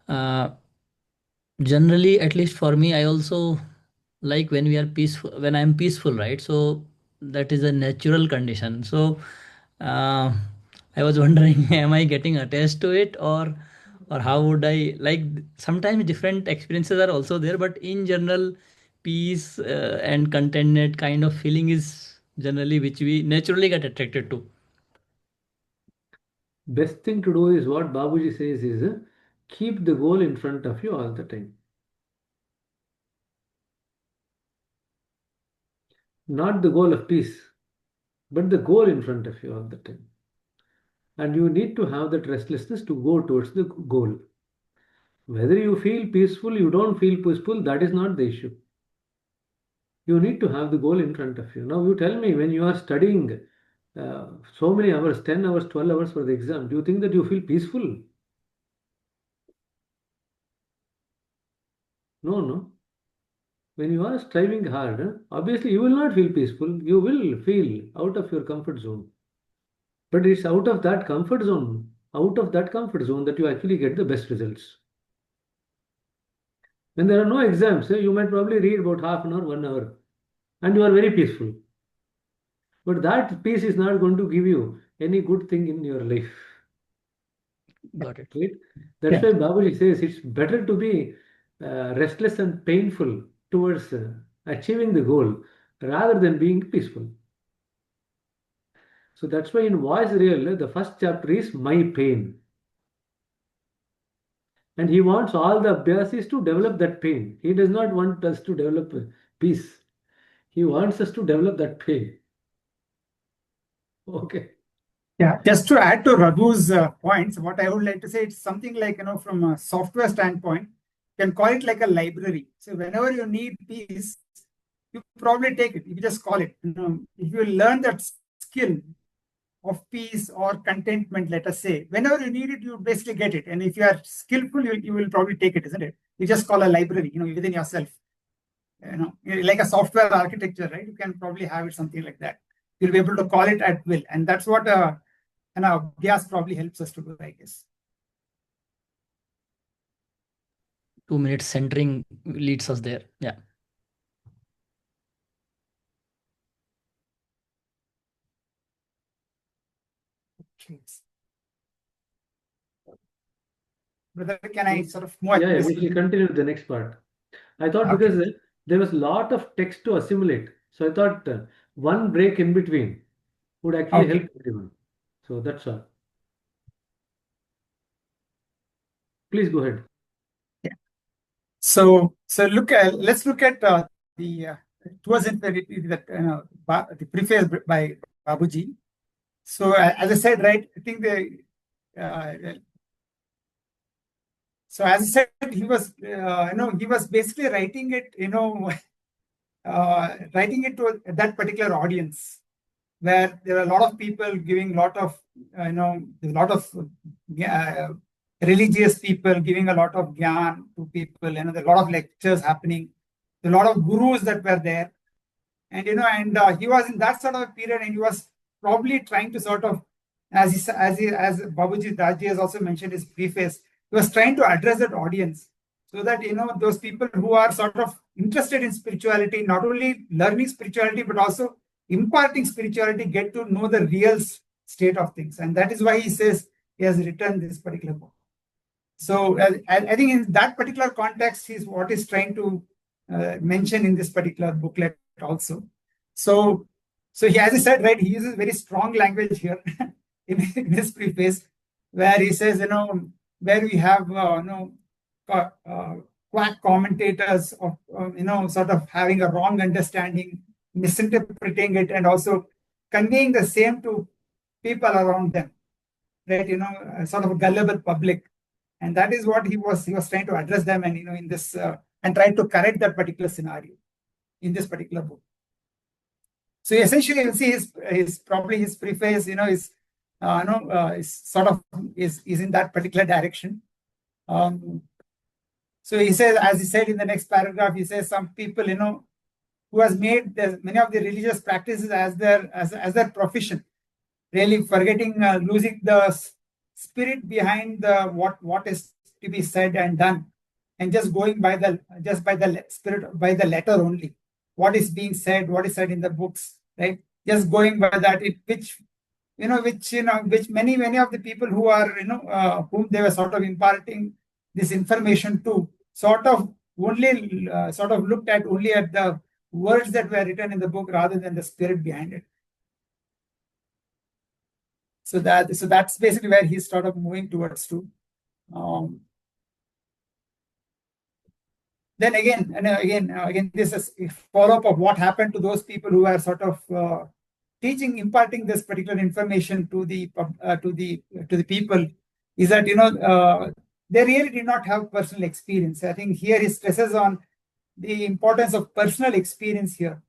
Speaker 3: uh, generally, at least for me, I also like when we are peaceful, when I'm peaceful, right? So, that is a natural condition. So, uh, I was wondering, am I getting attached to it, or how would I like? Sometimes different experiences are also there, but in general, peace and contentment kind of feeling is generally which we naturally get attracted to.
Speaker 6: Best thing to do is what Babuji says is keep the goal in front of you all the time. Not the goal of peace, but the goal in front of you all the time. And you need to have that restlessness to go towards the goal. Whether you feel peaceful, you don't feel peaceful, that is not the issue. You need to have the goal in front of you. Now, you tell me, when you are studying so many hours, 10 hours, 12 hours for the exam, do you think that you feel peaceful? No, no. When you are striving hard, obviously you will not feel peaceful. You will feel out of your comfort zone. But it's out of that comfort zone, that you actually get the best results. When there are no exams, you might probably read about half an hour, 1 hour, and you are very peaceful. But that peace is not going to give you any good thing in your life.
Speaker 3: Got it.
Speaker 6: Right? That's why Babaji says it's better to be restless and painful towards achieving the goal rather than being peaceful. So that's why in Voice Real, the first chapter is My Pain. And he wants all the Abhyasis to develop that pain. He does not want us to develop peace. He wants us to develop that pain. Okay.
Speaker 2: Yeah, just to add to Raghu's points, what I would like to say, it's something like, from a software standpoint, you can call it like a library. So whenever you need peace, you probably take it. You just call it. If you learn that skill of peace or contentment, let us say, whenever you need it, you basically get it. And if you are skillful, you will probably take it, isn't it? You just call a library, within yourself. Like a software architecture, right? You can probably have it something like that. You'll be able to call it at will. And that's what Abhyas probably helps us to do, I guess.
Speaker 3: 2 minutes centering leads us there. Yeah.
Speaker 2: Brother, can I sort of move?
Speaker 6: Yeah, we will continue the next part. I thought because there was a lot of text to assimilate. So I thought one break in between would actually help everyone. So that's all. Please go ahead.
Speaker 2: Yeah. So let's look at the towards the preface by Babuji. So as I said, right, I think so as I said, he was he was basically writing it, writing it to that particular audience, where there are a lot of people giving a lot of religious people giving a lot of gyan to people. There are a lot of lectures happening, a lot of gurus that were there, and he was in that sort of a period, and he was probably trying to sort of, as Babuji Daji has also mentioned his preface, he was trying to address that audience, so that those people who are sort of interested in spirituality, not only learning spirituality but also imparting spirituality, get to know the real state of things. And that is why he says he has written this particular book. So I think in that particular context is what he's trying to mention in this particular booklet also. So he, as I said, right, he uses very strong language here in his preface, where he says, where we have quack commentators of sort of having a wrong understanding, misinterpreting it, and also conveying the same to people around them, right? Sort of a gullible public. And that is what he was trying to address them, and in this and try to correct that particular scenario in this particular book. So essentially, you'll see his probably his preface, is sort of is in that particular direction. So he says, as he said in the next paragraph, he says some people, who has made many of the religious practices as their profession, really forgetting, losing the spirit behind what is to be said and done, and just going by the spirit, by the letter only. What is being said, what is said in the books, right? Just going by that, which many of the people who are, whom they were sort of imparting this information to, sort of only looked at only at the words that were written in the book rather than the spirit behind it. So that's basically where he's sort of moving towards to. Then again, this is a follow-up of what happened to those people who are sort of imparting this particular information to the people, is that they really did not have personal experience. I think here he stresses on the importance of personal experience here.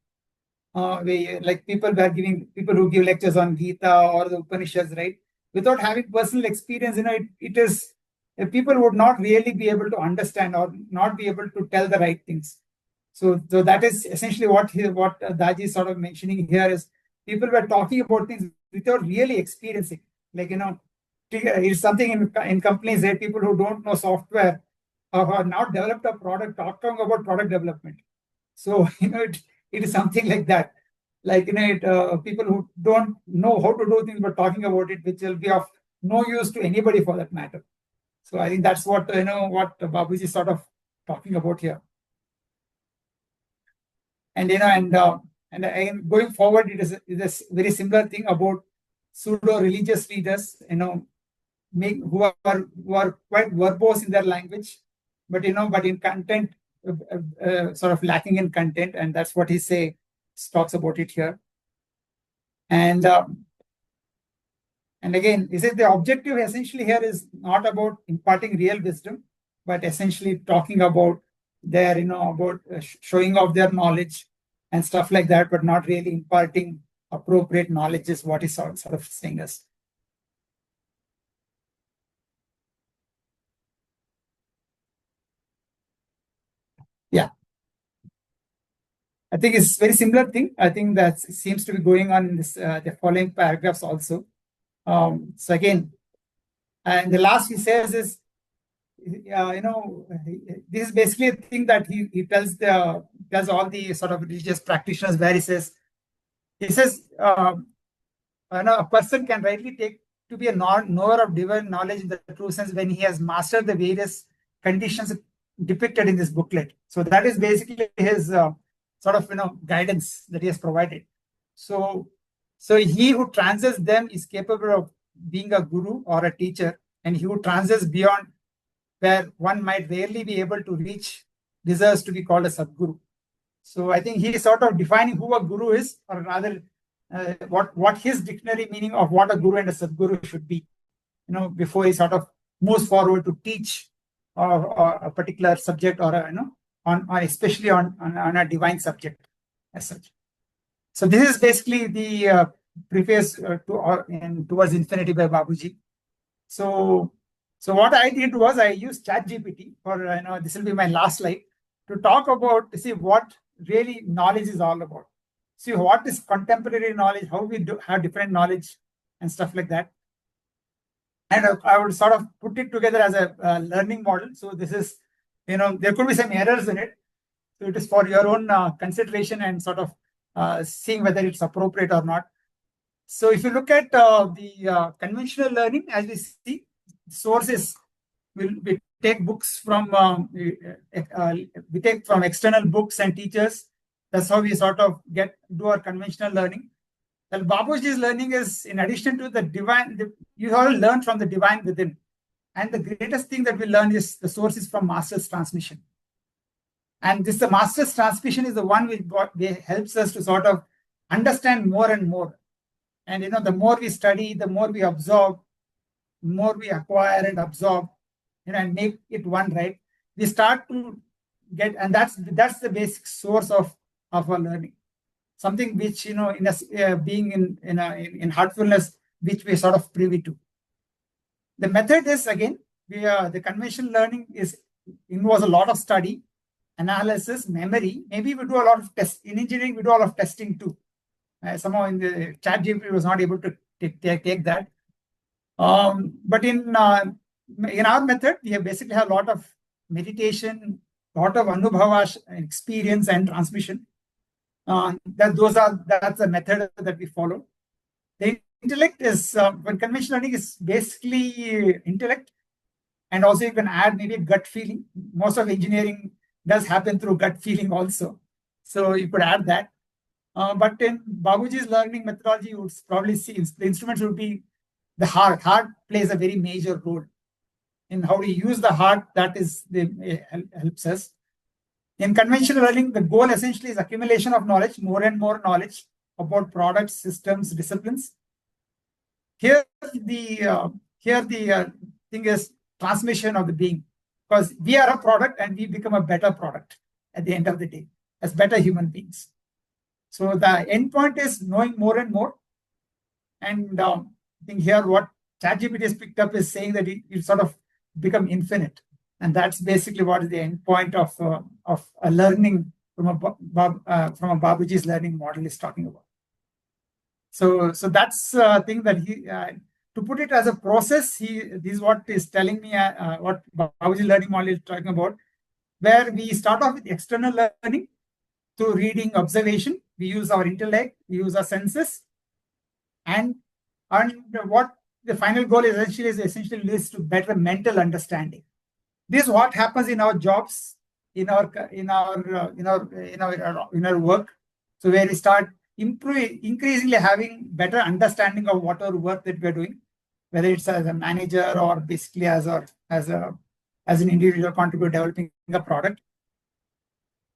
Speaker 2: Like people who give lectures on Gita or the Upanishads, right? Without having personal experience, it is people would not really be able to understand or not be able to tell the right things. So that is essentially what Daji is sort of mentioning here, is people were talking about things without really experiencing. Like, it's something in companies that people who don't know software or have not developed a product talking about product development. So, it is something like that. Like, people who don't know how to do things but talking about it, which will be of no use to anybody for that matter. So I think that's what what Babuji is sort of talking about here. And and again, going forward, it is a very similar thing about pseudo-religious leaders, who are quite verbose in their language, but but in content, sort of lacking in content, and that's what he talks about it here. And again, he says the objective essentially here is not about imparting real wisdom, but essentially talking about their, about showing off their knowledge and stuff like that, but not really imparting appropriate knowledge is what he's sort of saying us. Yeah. I think it's very similar thing. I think that seems to be going on in this the following paragraphs also. So again, and the last he says is, this is basically a thing that he tells all the sort of religious practitioners, where he says, a person can rightly take to be a knower of divine knowledge in the true sense when he has mastered the various conditions depicted in this booklet. So that is basically his sort of guidance that he has provided. So he who transcends them is capable of being a guru or a teacher, and he who transcends beyond where one might rarely be able to reach deserves to be called a Sadguru. So I think he is sort of defining who a guru is, or rather what his dictionary meaning of what a guru and a Sadguru should be, before he sort of moves forward to teach or a particular subject, or especially on a divine subject as such. So this is basically the preface towards infinity by Babuji. So what I did was I used ChatGPT for this will be my last slide, to talk about, to see what really knowledge is all about. See what is contemporary knowledge, how we have different knowledge and stuff like that. And I would sort of put it together as a learning model. So this is, there could be some errors in it. So it is for your own consideration and sort of seeing whether it's appropriate or not. So if you look at the conventional learning, as we see, sources we take books from we take from external books and teachers. That's how we sort of do our conventional learning. Well, Babuji's learning is, in addition to the divine, you all learn from the divine within. And the greatest thing that we learn is the sources from master's transmission. And the master's transmission is the one which helps us to sort of understand more and more. And the more we study, the more we absorb, the more we acquire and absorb, and make it one, right? We start to get, and that's the basic source of our learning. Something which, being in heartfulness, which we sort of privy to. The method is, again, the conventional learning involves a lot of study, analysis, memory. Maybe we do a lot of in engineering, we do a lot of testing too. Somehow in the ChatGPT was not able to take that. But in our method, we basically have a lot of meditation, a lot of anubhava experience and transmission. That's the method that we follow. The intellect is, when conventional learning is basically intellect, and also you can add maybe gut feeling. Most of engineering does happen through gut feeling also. So you could add that. But in Babuji's learning methodology, you would probably see the instruments would be the heart. Heart plays a very major role in how we use the heart. That is helps us. In conventional learning, the goal essentially is accumulation of knowledge, more and more knowledge about products, systems, disciplines. Here the thing is transmission of the being, because we are a product and we become a better product at the end of the day as better human beings. So the end point is knowing more and more. And I think here what ChatGPT has picked up is saying that you sort of become infinite. And that's basically what is the end point of a learning from a Babuji's learning model is talking about. So that's a thing that to put it as a process, this is what is telling me what Babuji learning model is talking about, where we start off with external learning through reading, observation. We use our intellect, we use our senses, and what the final goal is essentially leads to better mental understanding. This is what happens in our jobs, in our work. So where we start increasingly having better understanding of whatever work that we're doing, whether it's as a manager or basically as an individual contributor developing a product.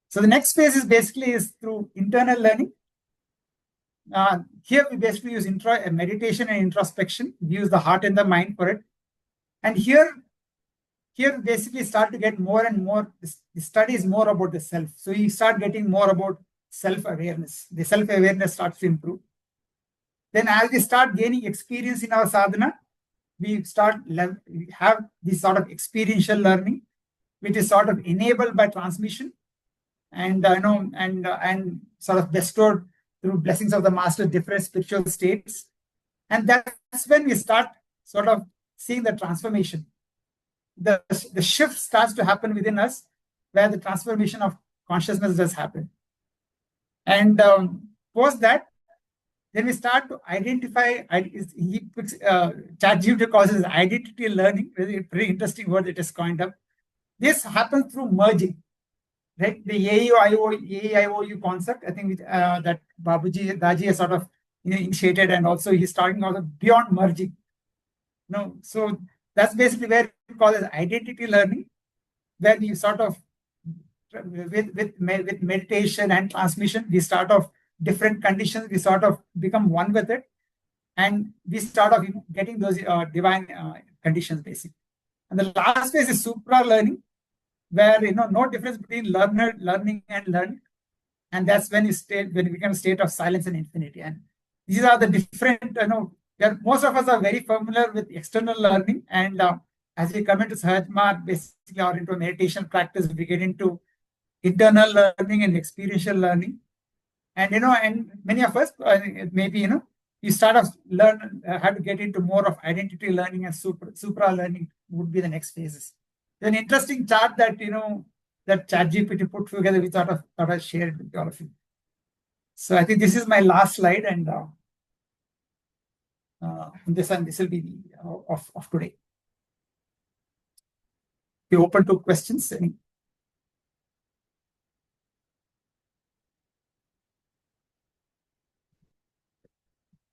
Speaker 2: So the next phase is through internal learning. Here we basically use meditation and introspection. We use the heart and the mind for it. And here we basically start to get more and more, the study is more about the self. So you start getting more about self-awareness. The self-awareness starts to improve. Then as we start gaining experience in our sadhana, we have this sort of experiential learning, which is sort of enabled by transmission and sort of bestowed through blessings of the master, different spiritual states. And that's when we start sort of seeing the transformation. The shift starts to happen within us, where the transformation of consciousness does happen. And post that, then we start to identify. ChatGPT calls it identity learning. Very interesting word that is coined up. This happens through merging, right? The AEIOU concept, I think that Daji has sort of initiated, and also he's talking about beyond merging. So that's basically where we call it identity learning, where we sort of with meditation and transmission, we start off different conditions, we sort of become one with it, and we start off getting those divine conditions basically. And the last phase is supra learning, where no difference between learning and learning, and that's when we become a state of silence and infinity. And these are the different most of us are very familiar with external learning, and as we come into Sahajma, basically, or into meditation practice, we get into internal learning and experiential learning. And and many of us maybe you start off have to get into more of identity learning, and supra learning would be the next phases. An interesting chart that that ChatGPT put together, we thought of shared with all of you. So I think this is my last slide, and this will be the of today. We open to questions.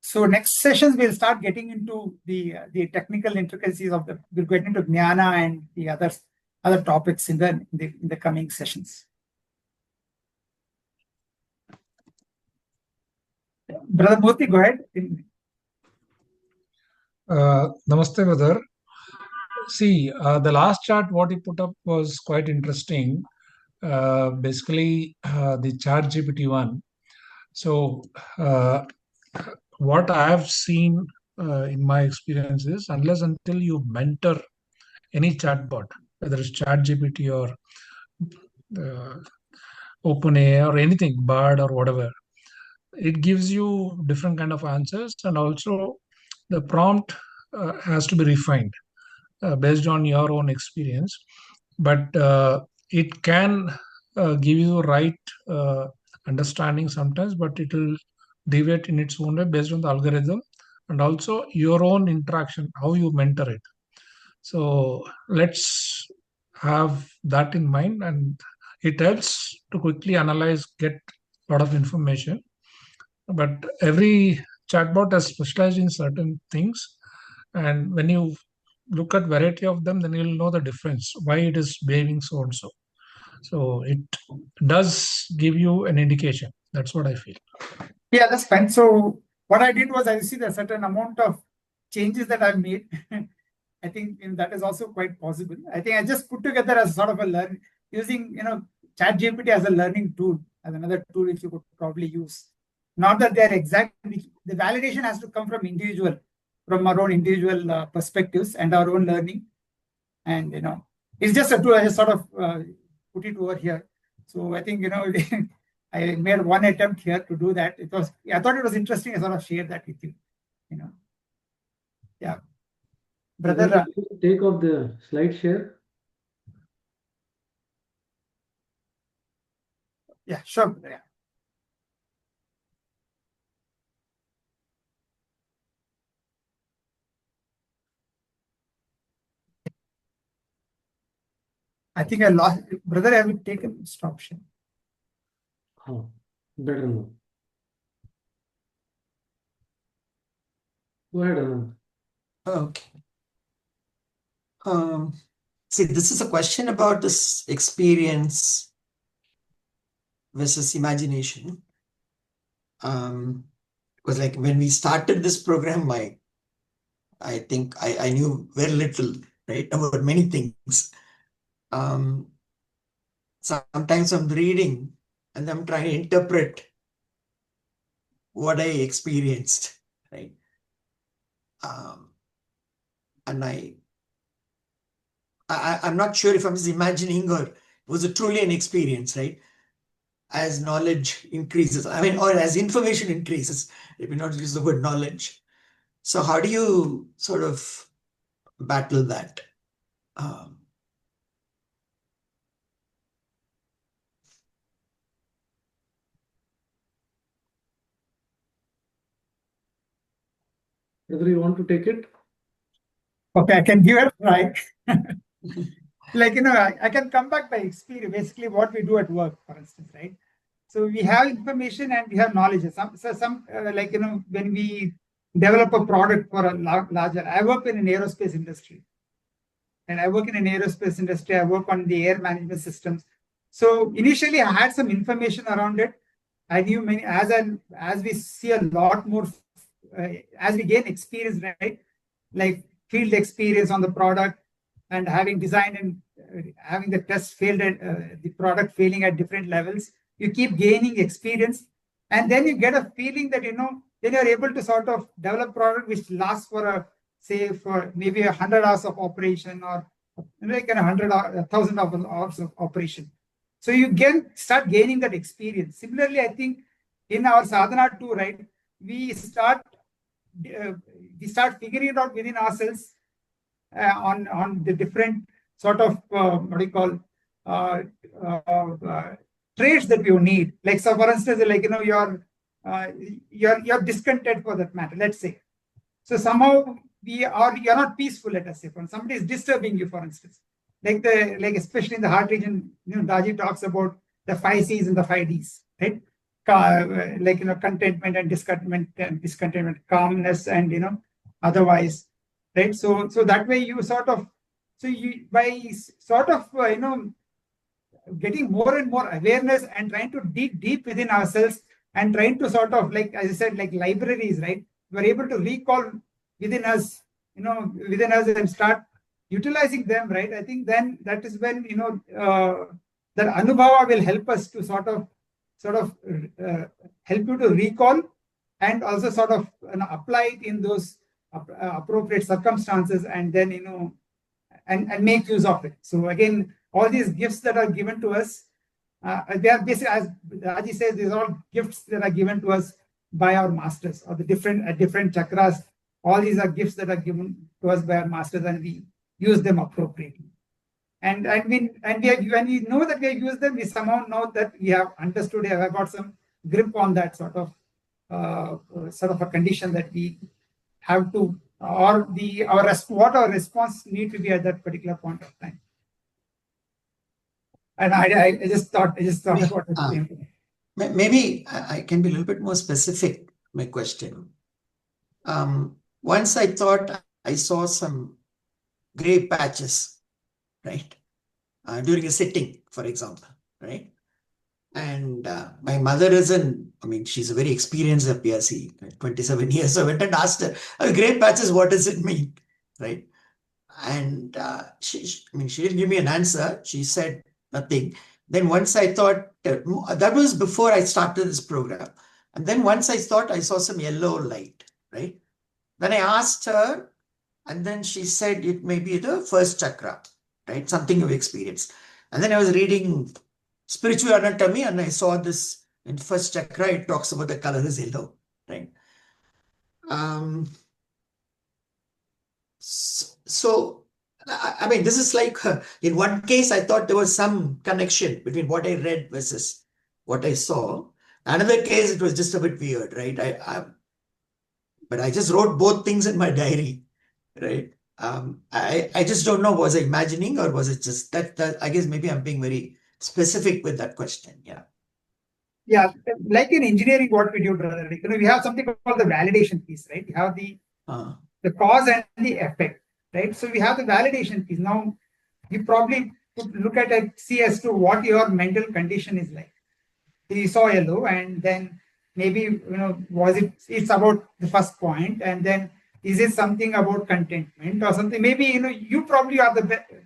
Speaker 2: So next sessions we'll start getting into the technical intricacies of we'll get into jnana and the other topics in the coming sessions. Brother Murthy, go ahead.
Speaker 8: Namaste, brother. See, the last chart what he put up was quite interesting. Basically, the ChatGPT one. So, what I have seen in my experience is, unless until you mentor any chatbot, whether it's ChatGPT or OpenAI or anything, Bard or whatever, it gives you different kind of answers, and also the prompt has to be refined based on your own experience. But it can give you right understanding sometimes, but it will deviate in its own way based on the algorithm and also your own interaction, how you mentor it. So let's have that in mind, and it helps to quickly analyze, get a lot of information. But every chatbot is specialized in certain things, and when you look at variety of them, then you'll know the difference, why it is behaving so and so. So it does give you an indication. That's what I feel.
Speaker 2: Yeah, that's fine. So what I did was I see the certain amount of changes that I've made. I think that is also quite possible. I think I just put together as sort of a learn using ChatGPT as a learning tool, as another tool which you could probably use. Not that they're exactly, the validation has to come from our own individual perspectives and our own learning. And it's just a tool. I just sort of put it over here. So I think I made one attempt here to do that. I thought it was interesting. I sort of shared that with you. Yeah. Brother,
Speaker 6: take off the slide share.
Speaker 2: Yeah, sure. Yeah. I think I lost. Brother, I will take a stop share.
Speaker 6: Better now. Go ahead, Anand.
Speaker 5: Okay. See, this is a question about this experience versus imagination. Because like when we started this program, I think I knew very little, right, about many things. Sometimes I'm reading and I'm trying to interpret what I experienced, right? And I'm not sure if I'm just imagining or was it truly an experience, right? As knowledge increases, I mean, or as information increases, let me not use the word knowledge. So how do you sort of battle that?
Speaker 6: Whether you want to take it?
Speaker 2: Okay, I can give it a try. Like, I can come back by experience, basically what we do at work, for instance, right? So we have information and we have knowledge. When we develop a product for a larger, I work in an aerospace industry. And I work in an aerospace industry. I work on the air management systems. So initially I had some information around it. I knew many, as we see a lot more, as we gain experience, right? Like field experience on the product and having designed and having the test failed at the product failing at different levels, you keep gaining experience. And then you get a feeling that, then you're able to sort of develop product which lasts for for maybe 100 hours of operation or like 1,000 hours of operation. So you start gaining that experience. Similarly, I think in our sadhana too, right, we start figuring it out within ourselves on the different sort of what do you call traits that you need. Like, so for instance, like you're discontent, for that matter, let's say. So somehow you're not peaceful, let us say, when somebody is disturbing you, for instance. Like especially in the heart region, Daji talks about the 5 C's and the 5 D's, right? Contentment and discontentment, calmness and otherwise, right? So that way you sort of, by sort of getting more and more awareness and trying to dig deep within ourselves and trying to sort of, like, as I said, like libraries, right? We're able to recall within us, and start utilizing them, right? I think then that is when, that anubhava will help us to sort of help you to recall and also sort of apply it in those appropriate circumstances, and then and make use of it. So again, all these gifts that are given to us, they are basically, as Raji says, these are all gifts that are given to us by our masters, or the different chakras. All these are gifts that are given to us by our masters, and we use them appropriately. And when we know that we have used them, we somehow know that we have understood, have got some grip on that sort of a condition that we have to, or what our response need to be at that particular point of time. And I just thought what it came to me.
Speaker 5: Maybe I can be a little bit more specific, my question. Once I thought I saw some gray patches, right? During a sitting, for example, right? And my mother she's a very experienced PRC, 27 years. So I went and asked her, gray patches, what does it mean, right? And she didn't give me an answer. She said nothing. Then once I thought, that was before I started this program. And then once I thought I saw some yellow light, right? Then I asked her, and then she said it may be the first chakra, right? Something you've experienced. And then I was reading spiritual anatomy, and I saw this in first chakra, it talks about the color is yellow, right? So, this is like, in one case, I thought there was some connection between what I read versus what I saw. Another case, it was just a bit weird, right? But I just wrote both things in my diary, right? I just don't know, was I imagining or was it just that I guess maybe I'm being very specific with that question. Yeah.
Speaker 2: Yeah, like in engineering, what we do, brother, we have something called the validation piece, right? We have the cause and the effect, right? So we have the validation piece. Now, you probably could look at it, see as to what your mental condition is like. You saw yellow, and then maybe was it's about the first point, and then is it something about contentment or something? Maybe you probably are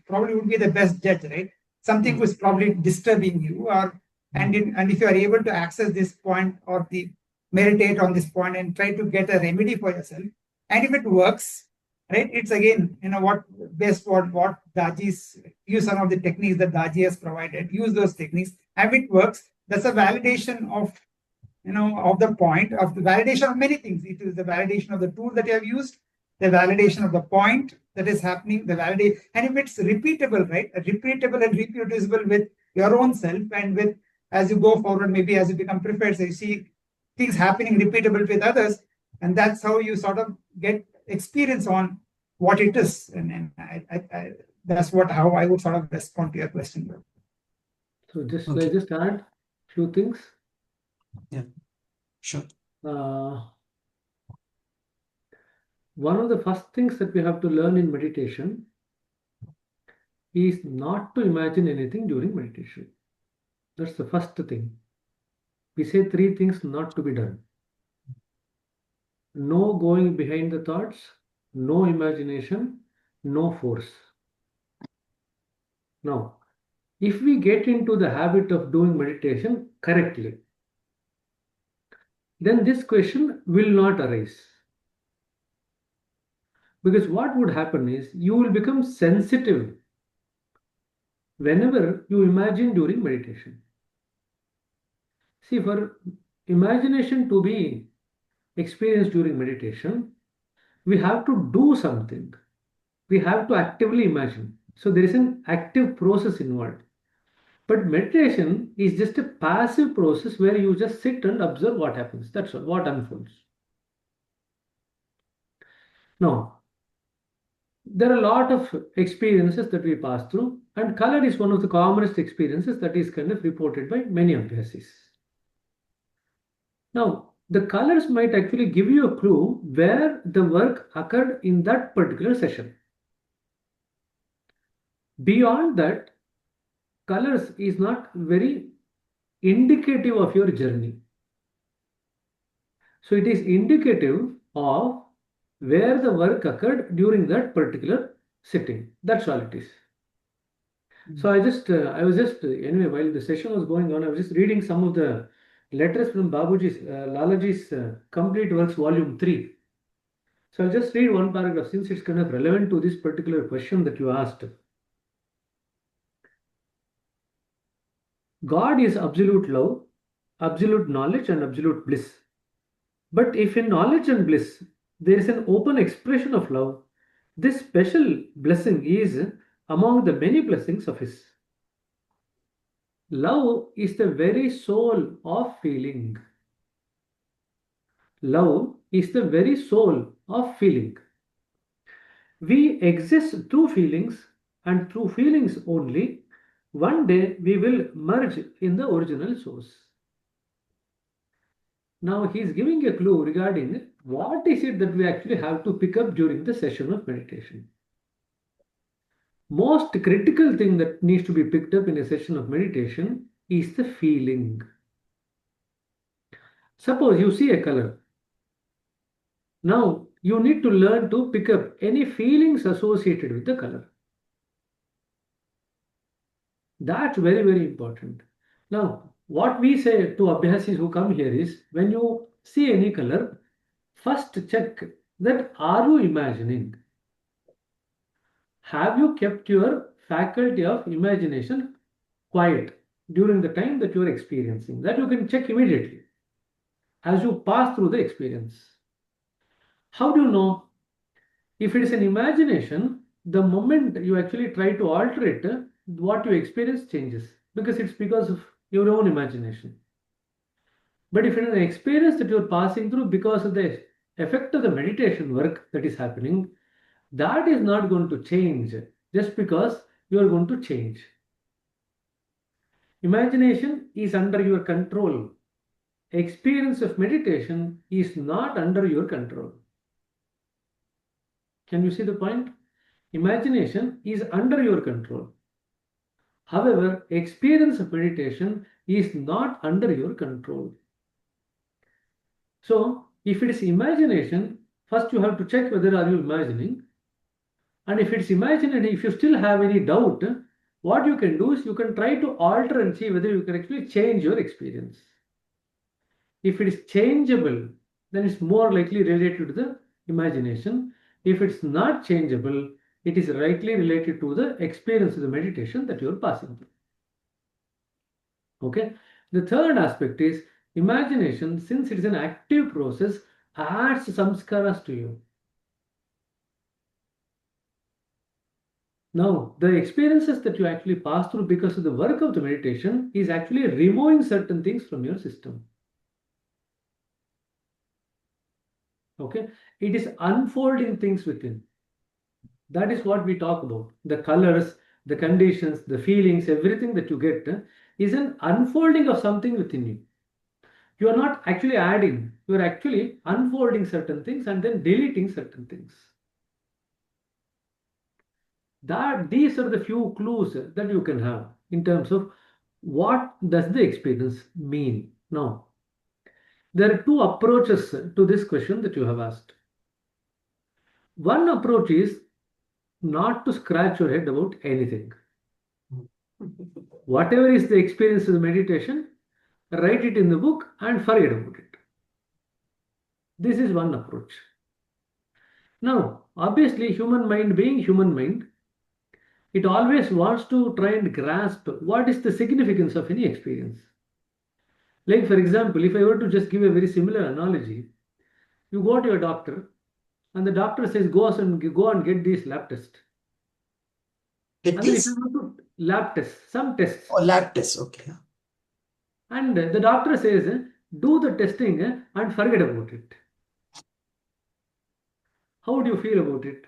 Speaker 2: probably would be the best judge, right? Something was probably disturbing you, or and if you are able to access this point or the meditate on this point and try to get a remedy for yourself, and if it works, right, it's again what best what Daji's use some of the techniques that Daji has provided, use those techniques, and if it works, that's a validation of of the point, of the validation of many things. It is the validation of the tool that you have used, the validation of the point that is happening, the validate, and if it's repeatable, right, repeatable and reproducible with your own self, and with as you go forward, maybe as you become prepared, so you see things happening repeatable with others, and that's how you sort of get experience on what it is, and that's how I would sort of respond to your question.
Speaker 6: So just
Speaker 5: Okay.
Speaker 6: let's just add few things.
Speaker 5: Yeah, sure.
Speaker 6: One of the first things that we have to learn in meditation is not to imagine anything during meditation. That's the first thing. We say 3 things not to be done. No going behind the thoughts, no imagination, no force. Now, if we get into the habit of doing meditation correctly, then this question will not arise. Because what would happen is you will become sensitive whenever you imagine during meditation. See, for imagination to be experienced during meditation, we have to do something. We have to actively imagine. So there is an active process involved. But meditation is just a passive process where you just sit and observe what happens. That's all, what unfolds. Now, there are a lot of experiences that we pass through, and color is one of the commonest experiences that is kind of reported by many abhyasis. Now, the colors might actually give you a clue where the work occurred in that particular session. Beyond that, colors is not very indicative of your journey. So it is indicative of where the work occurred during that particular sitting. That's all it is. So I was just, anyway, while the session was going on, I was just reading some of the letters from Babuji's, Lalaji's Complete Works Volume 3. So I'll just read one paragraph since it's kind of relevant to this particular question that you asked. God is absolute love, absolute knowledge, and absolute bliss. But if in knowledge and bliss there is an open expression of love, this special blessing is among the many blessings of His. Love is the very soul of feeling. Love is the very soul of feeling. We exist through feelings, and through feelings only, one day we will merge in the original source. Now he is giving a clue regarding what is it that we actually have to pick up during the session of meditation. Most critical thing that needs to be picked up in a session of meditation is the feeling. Suppose you see a color. Now you need to learn to pick up any feelings associated with the color. That's very, very important. Now, what we say to abhyasis who come here is, when you see any color, first check that are you imagining? Have you kept your faculty of imagination quiet during the time that you are experiencing? That you can check immediately as you pass through the experience. How do you know? If it is an imagination, the moment you actually try to alter it, what you experience changes because it's because of your own imagination. But if it is an experience that you're passing through because of the effect of the meditation work that is happening, That is not going to change just because you are going to change. Imagination is under your control. Experience of meditation is not under your control. Can you see the point? Imagination is under your control. However, experience of meditation is not under your control. So, if it is imagination, first you have to check whether are you imagining. And if it's imaginary, if you still have any doubt, what you can do is you can try to alter and see whether you can actually change your experience. If it is changeable, then it's more likely related to the imagination. If it's not changeable, it is rightly related to the experience of the meditation that you are passing through. Okay. The third aspect is imagination, since it is an active process, adds samskaras to you. Now, the experiences that you actually pass through because of the work of the meditation is actually removing certain things from your system. Okay, it is unfolding things within. That is what we talk about. The colors, the conditions, the feelings, everything that you get is an unfolding of something within you. You are not actually adding, you are actually unfolding certain things and then deleting certain things. That these are the few clues that you can have in terms of what does the experience mean. Now, there are two approaches to this question that you have asked. One approach is not to scratch your head about anything. Whatever is the experience of the meditation, write it in the book and forget about it. This is one approach. Now, obviously, human mind being human mind, it always wants to try and grasp what is the significance of any experience. Like, for example, if I were to just give a very similar analogy, you go to your doctor and the doctor says, go and get these lab tests.
Speaker 5: Get
Speaker 6: And then if
Speaker 5: these?
Speaker 6: you want to lab tests, some tests.
Speaker 5: Oh, lab tests, okay.
Speaker 6: And the doctor says, do the testing and forget about it. How do you feel about it?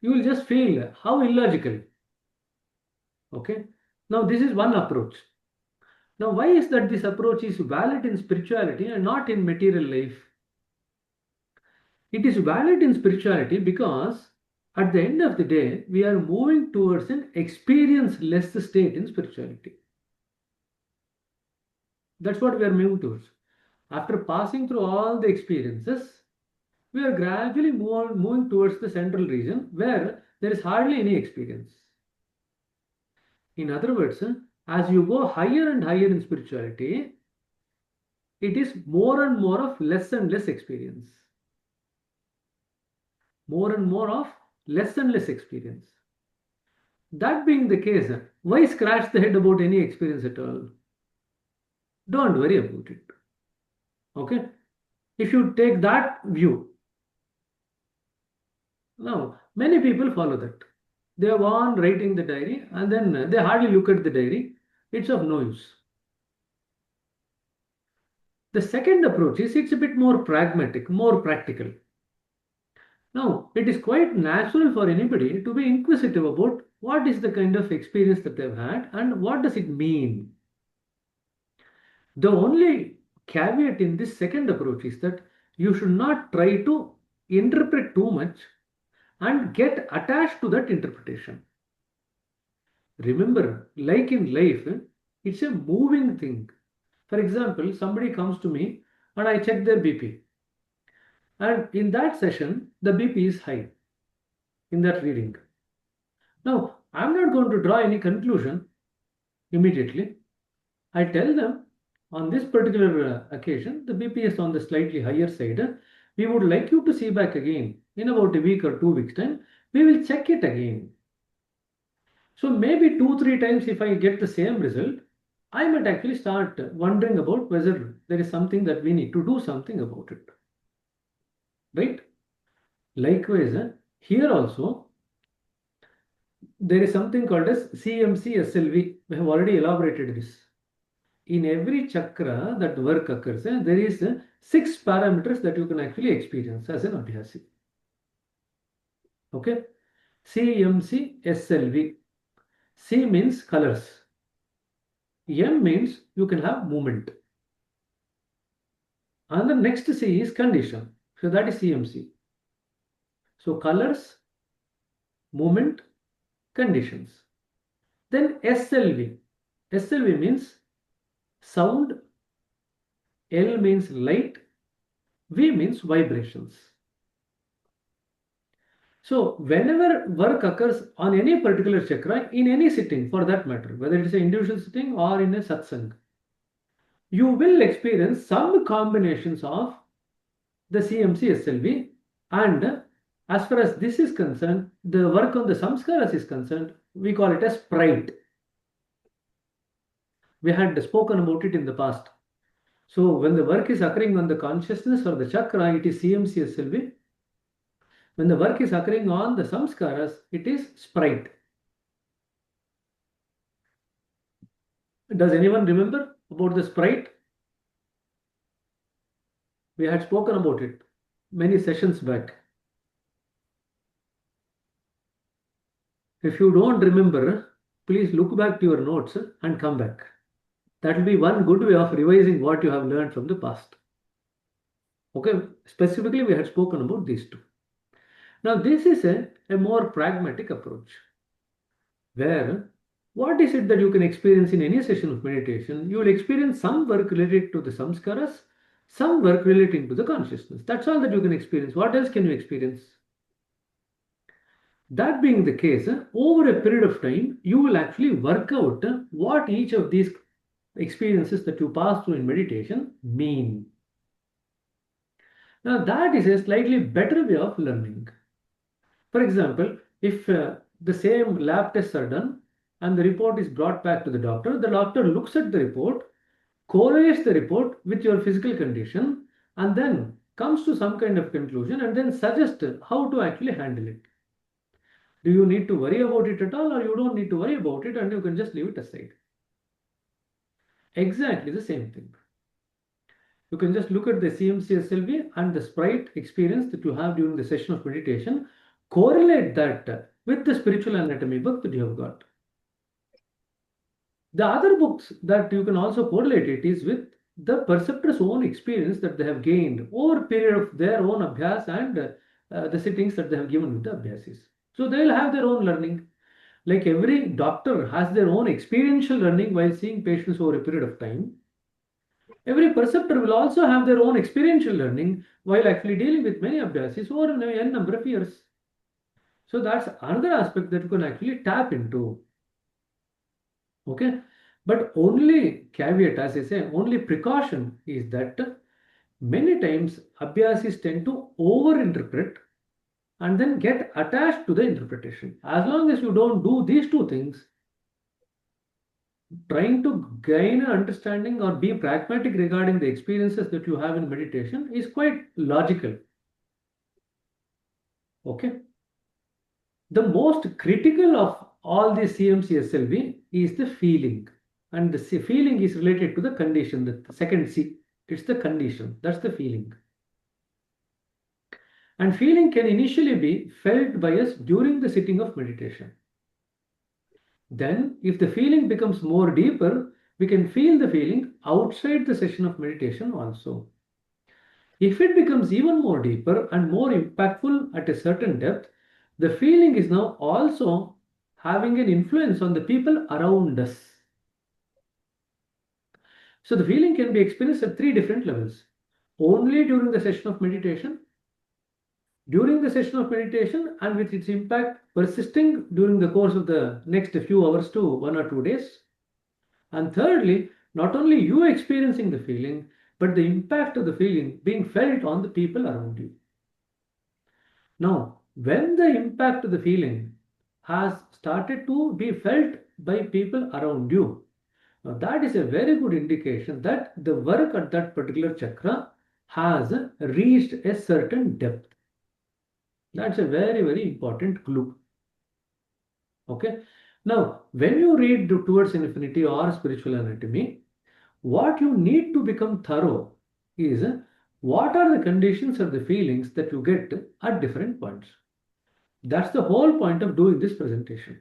Speaker 6: You will just feel how illogical. Okay. Now, this is one approach. Now, why is that this approach is valid in spirituality and not in material life? It is valid in spirituality because at the end of the day, we are moving towards an experience-less state in spirituality. That's what we are moving towards. After passing through all the experiences, we are gradually moving towards the central region where there is hardly any experience. In other words, as you go higher and higher in spirituality, it is more and more of less and less experience. More and more of less and less experience. That being the case, why scratch the head about any experience at all? Don't worry about it. Okay? If you take that view, now many people follow that. They are on writing the diary and then they hardly look at the diary. It's of no use. The second approach is it's a bit more pragmatic, more practical. Now, it is quite natural for anybody to be inquisitive about what is the kind of experience that they've had and what does it mean. The only caveat in this second approach is that you should not try to interpret too much and get attached to that interpretation. Remember, like in life, it's a moving thing. For example, somebody comes to me and I check their BP. And in that session, the BP is high in that reading. Now, I'm not going to draw any conclusion immediately. I tell them on this particular occasion, the BP is on the slightly higher side. We would like you to see back again in about a week or 2 weeks time. We will check it again. So maybe 2-3 times if I get the same result, I might actually start wondering about whether there is something that we need to do something about it. Right? Likewise, here also, there is something called as CMC SLV. We have already elaborated this. in every chakra that work occurs, there is 6 parameters that you can actually experience as an abhyasi. Okay, CMC SLV. C means colors. M means you can have movement. And the next C is condition. So that is CMC. So colors, movement, conditions. Then SLV. SLV means sound, L means light, V means vibrations. So whenever work occurs on any particular chakra, in any sitting for that matter, whether it is an individual sitting or in a satsang, you will experience some combinations of the CMC SLV, and as far as this is concerned, the work on the samskaras is concerned, we call it as sprite. We had spoken about it in the past. So when the work is occurring on the consciousness or the chakra, it is CMC SLV. When the work is occurring on the samskaras, it is sprite. Does anyone remember about the sprite? We had spoken about it many sessions back. If you don't remember, please look back to your notes and come back. That will be one good way of revising what you have learned from the past. Okay, specifically we had spoken about these two. Now this is a more pragmatic approach, where what is it that you can experience in any session of meditation? You will experience some work related to the samskaras, some work relating to the consciousness. That's all that you can experience. What else can you experience? That being the case, over a period of time, you will actually work out what each of these experiences that you pass through in meditation mean. Now that is a slightly better way of learning. For example, if the same lab tests are done and the report is brought back to the doctor looks at the report, correlates the report with your physical condition, and then comes to some kind of conclusion and then suggests how to actually handle it. Do you need to worry about it at all, or you don't need to worry about it and you can just leave it aside? Exactly the same thing. You can just look at the CMC SLV and the sprite experience that you have during the session of meditation, correlate that with the spiritual anatomy book that you have got. The other books that you can also correlate it is with the perceptor's own experience that they have gained over a period of their own abhyas and the sittings that they have given with the abhyasis. So they will have their own learning. Like every doctor has their own experiential learning while seeing patients over a period of time. Every perceptor will also have their own experiential learning while actually dealing with many abhyasis over a number of years. So that's another aspect that you can actually tap into. Okay, but only caveat, as I say, only precaution is that many times abhyasis tend to over-interpret and then get attached to the interpretation. As long as you don't do these two things, trying to gain an understanding or be pragmatic regarding the experiences that you have in meditation is quite logical. Okay. The most critical of all the CMC SLV is the feeling. And the feeling is related to the condition, the second C. It's the condition. That's the feeling. And feeling can initially be felt by us during the sitting of meditation. Then, if the feeling becomes more deeper, we can feel the feeling outside the session of meditation also. If it becomes even more deeper and more impactful at a certain depth, the feeling is now also having an influence on the people around us. So the feeling can be experienced at 3 different levels. Only during the session of meditation, during the session of meditation, and with its impact persisting during the course of the next few hours to 1 or 2 days. And thirdly, not only you experiencing the feeling, but the impact of the feeling being felt on the people around you. Now, when the impact of the feeling has started to be felt by people around you, now that is a very good indication that the work at that particular chakra has reached a certain depth. That's a very, very important clue. Okay. Now, when you read Towards Infinity or Spiritual Anatomy, What you need to become thorough is what are the conditions or the feelings that you get at different points. That's the whole point of doing this presentation.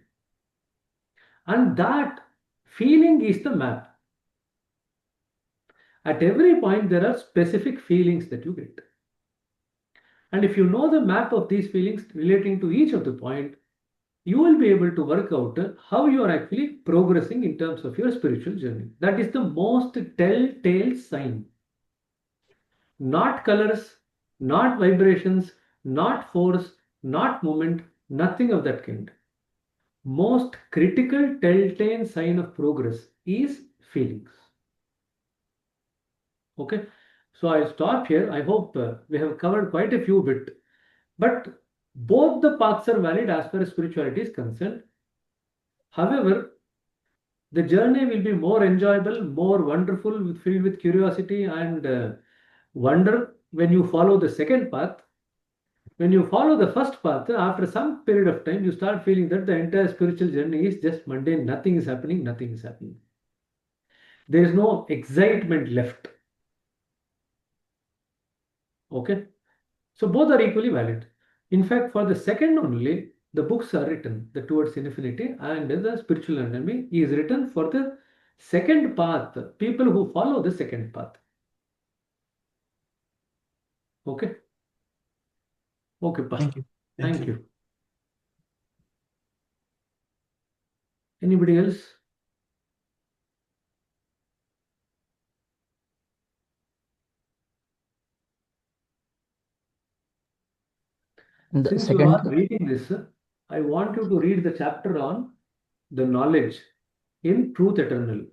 Speaker 6: And that feeling is the map. At every point, there are specific feelings that you get. And if you know the map of these feelings relating to each of the point, you will be able to work out how you are actually progressing in terms of your spiritual journey. That is the most telltale sign. Not colors, not vibrations, not force, not movement, nothing of that kind. Most critical telltale sign of progress is feelings. Okay, so I'll stop here. I hope we have covered quite a few bit, but both the paths are valid as far as spirituality is concerned. However, the journey will be more enjoyable, more wonderful, filled with curiosity and wonder when you follow the second path. When you follow the first path, after some period of time, you start feeling that the entire spiritual journey is just mundane. Nothing is happening, nothing is happening. There is no excitement left. Okay, so both are equally valid. In fact, for the second only, the books are written, the Towards Infinity and the Spiritual Anatomy is written for the second path, people who follow the second path. Okay. Okay,
Speaker 5: Thank you.
Speaker 6: Thank you. Anybody else?
Speaker 3: The
Speaker 6: Since you
Speaker 3: second,
Speaker 6: are reading this, I want you to read the chapter on the knowledge in Truth Eternal.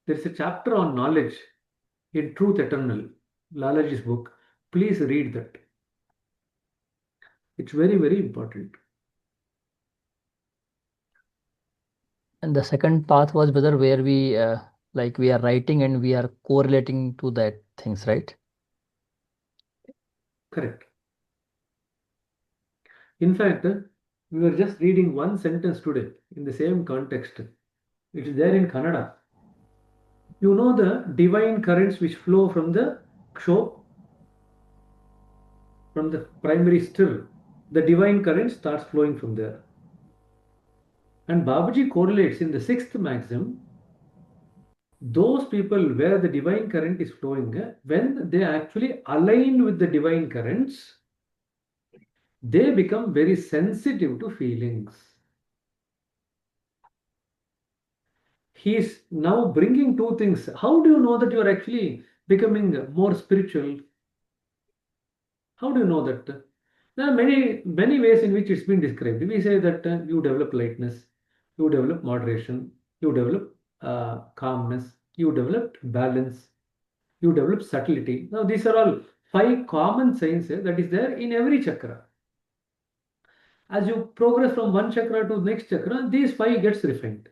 Speaker 6: There's a chapter on knowledge in Truth Eternal, Lalaji's book. Please read that. It's very, very important.
Speaker 3: and the second path was whether where we like we are writing and we are correlating to that things, right?
Speaker 6: Correct. In fact, we were just reading one sentence today in the same context. It is there in Kannada. You know the divine currents which flow from the ksho, from the primary still. The divine current starts flowing from there. And Babaji correlates in the sixth maxim those people where the divine current is flowing, when they actually align with the divine currents, they become very sensitive to feelings. He is now bringing two things. How do you know that you are actually becoming more spiritual? How do you know that? There are many ways in which it's been described. We say that you develop lightness, you develop moderation, you develop calmness, you develop balance, you develop subtlety. Now, these are all 5 common signs that is there in every chakra. As you progress from one chakra to the next chakra, these 5 gets refined.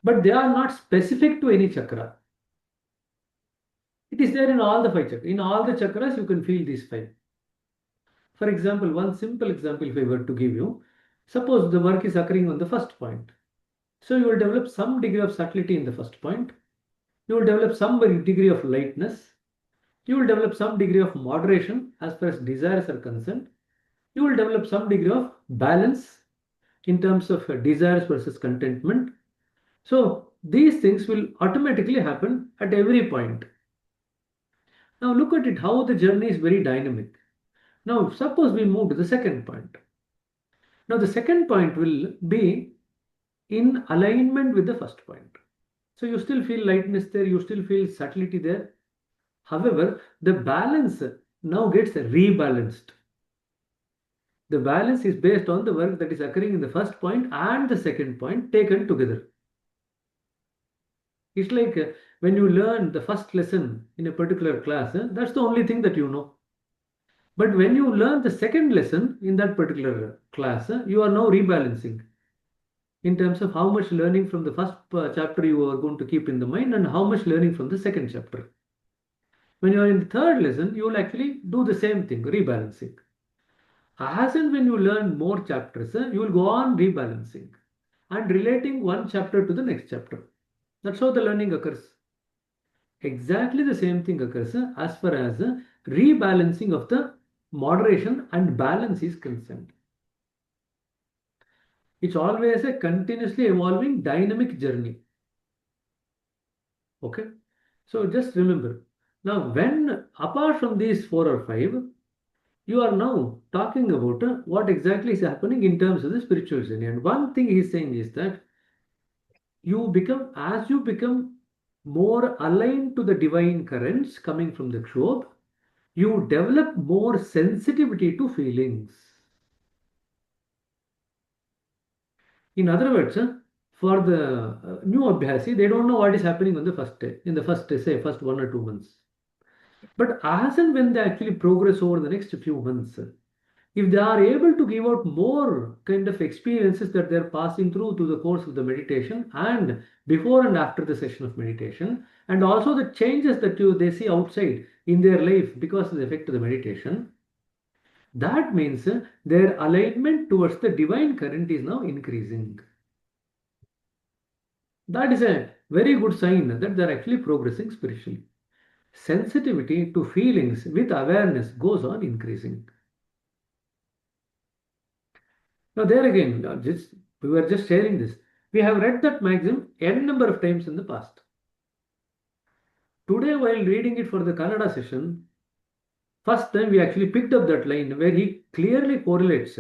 Speaker 6: But they are not specific to any chakra. It is there in all the 5 chakras. In all the chakras, you can feel these 5. For example, one simple example if I were to give you, suppose the work is occurring on the first point. So you will develop some degree of subtlety in the first point. You will develop some degree of lightness. You will develop some degree of moderation as far as desires are concerned. You will develop some degree of balance in terms of desires versus contentment. So these things will automatically happen at every point. Now look at it how the journey is very dynamic. Now suppose we move to the second point. Now the second point will be in alignment with the first point. So you still feel lightness there, you still feel subtlety there. However, the balance now gets rebalanced. The balance is based on the work that is occurring in the first point and the second point taken together. It's like when you learn the first lesson in a particular class, that's the only thing that you know. But when you learn the second lesson in that particular class, you are now rebalancing in terms of how much learning from the first chapter you are going to keep in the mind and how much learning from the second chapter. When you are in the third lesson, you will actually do the same thing, rebalancing. As and when you learn more chapters, you will go on rebalancing. and relating one chapter to the next chapter. That's how the learning occurs. Exactly the same thing occurs as far as rebalancing of the moderation and balance is concerned. It's always a continuously evolving dynamic journey. Okay, so just remember, now when apart from these 4 or 5, you are now talking about what exactly is happening in terms of the spiritual journey. And one thing he's saying is that as you become more aligned to the divine currents coming from the Kshobh, you develop more sensitivity to feelings. In other words, for the new Abhyasi, they don't know what is happening on the first day, in the first, say, first 1 or 2 months. But as and when they actually progress over the next few months, if they are able to give out more kind of experiences that they're passing through the course of the meditation and before and after the session of meditation, and also the changes that they see outside in their life because of the effect of the meditation, that means their alignment towards the divine current is now increasing. That is a very good sign that they're actually progressing spiritually. Sensitivity to feelings with awareness goes on increasing. Now, there again, we were just sharing this. We have read that maxim n number of times in the past. Today, while reading it for the Kannada session, first time we actually picked up that line where he clearly correlates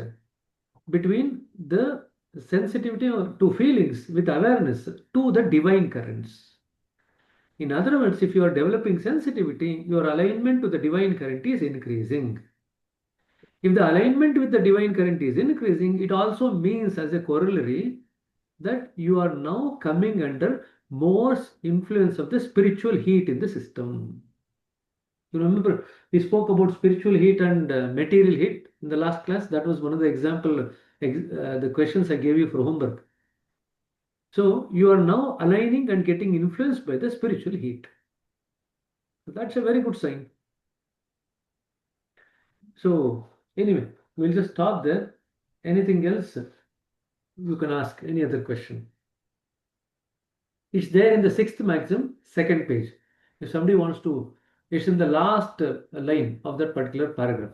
Speaker 6: between the sensitivity to feelings with awareness to the divine currents. In other words, if you are developing sensitivity, your alignment to the divine current is increasing. If the alignment with the divine current is increasing, it also means as a corollary that you are now coming under more influence of the spiritual heat in the system. You remember we spoke about spiritual heat and material heat in the last class. That was one of the the questions I gave you for homework. So you are now aligning and getting influenced by the spiritual heat. So that's a very good sign. So anyway, we'll just stop there. Anything else? You can ask any other question. It's there in the 6th maxim, 2nd page. If somebody wants to, it's in the last line of that particular paragraph.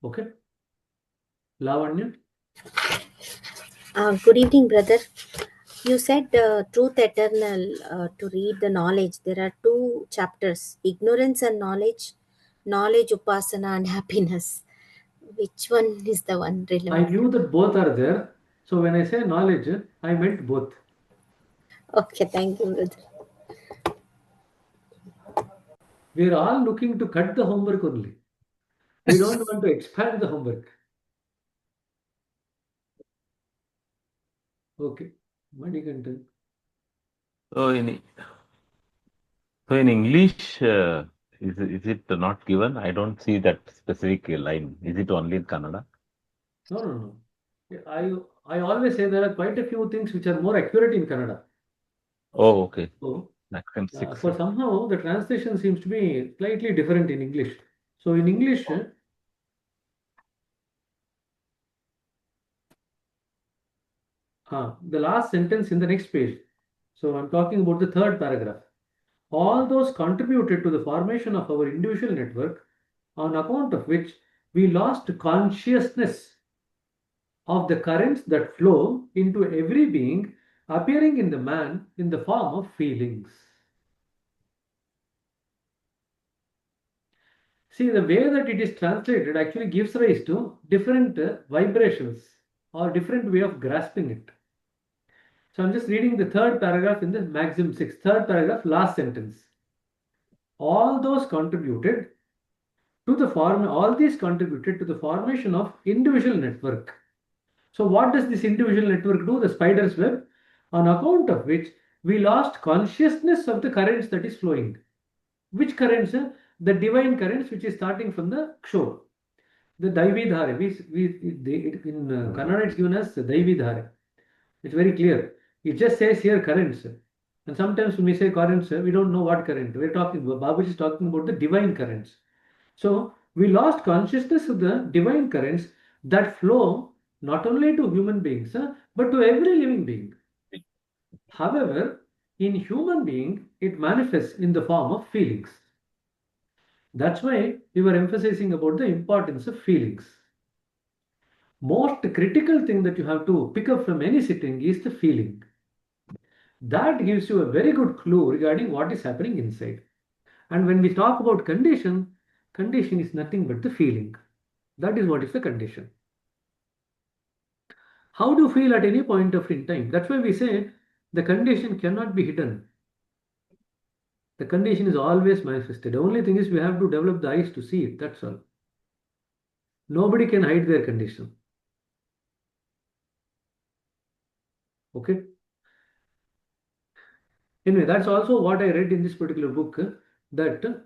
Speaker 6: Okay? Lavanya?
Speaker 9: Good evening, brother. You said truth eternal to read the knowledge. There are 2 chapters, ignorance and knowledge, knowledge, upasana, and happiness. Which one is the one
Speaker 6: I
Speaker 9: relevant?
Speaker 6: knew that both are there. So when I say knowledge, I meant both.
Speaker 9: Okay, thank you, brother.
Speaker 6: We are all looking to cut the homework only. We don't want to expand the homework. Okay. Manikantan.
Speaker 10: So in English, is it not given? I don't see that specific line. Is it only in Kannada?
Speaker 6: No. I always say there are quite a few things which are more accurate in Kannada.
Speaker 10: Oh, okay.
Speaker 6: So
Speaker 10: Maximum 6.
Speaker 6: for somehow the translation seems to be slightly different in English. So in English, the last sentence in the next page. So I'm talking about the 3rd paragraph. All those contributed to the formation of our individual network, on account of which we lost consciousness of the currents that flow into every being, appearing in the man in the form of feelings. See, the way that it is translated actually gives rise to different vibrations or different way of grasping it. So I'm just reading the 3rd paragraph in the maxim 6, 3rd paragraph, last sentence. All these contributed to the formation of individual network. So what does this individual network do? The spider's web, on account of which we lost consciousness of the currents that is flowing. Which currents? The divine currents, which is starting from the Kshor. The Daivi Dhare. In Kannada, it's given as Daivi Dhare. It's very clear. It just says here currents. And sometimes when we say currents, we don't know what current. Babuji is talking about the divine currents. So we lost consciousness of the divine currents that flow not only to human beings, but to every living being. However, in human being, it manifests in the form of feelings. That's why we were emphasizing about the importance of feelings. Most critical thing that you have to pick up from any sitting is the feeling. That gives you a very good clue regarding what is happening inside. And when we talk about condition, condition is nothing but the feeling. That is what is the condition. How do you feel at any point of in time? That's why we say the condition cannot be hidden. The condition is always manifested. The only thing is we have to develop the eyes to see it. That's all. Nobody can hide their condition. Okay. Anyway, that's also what I read in this particular book, that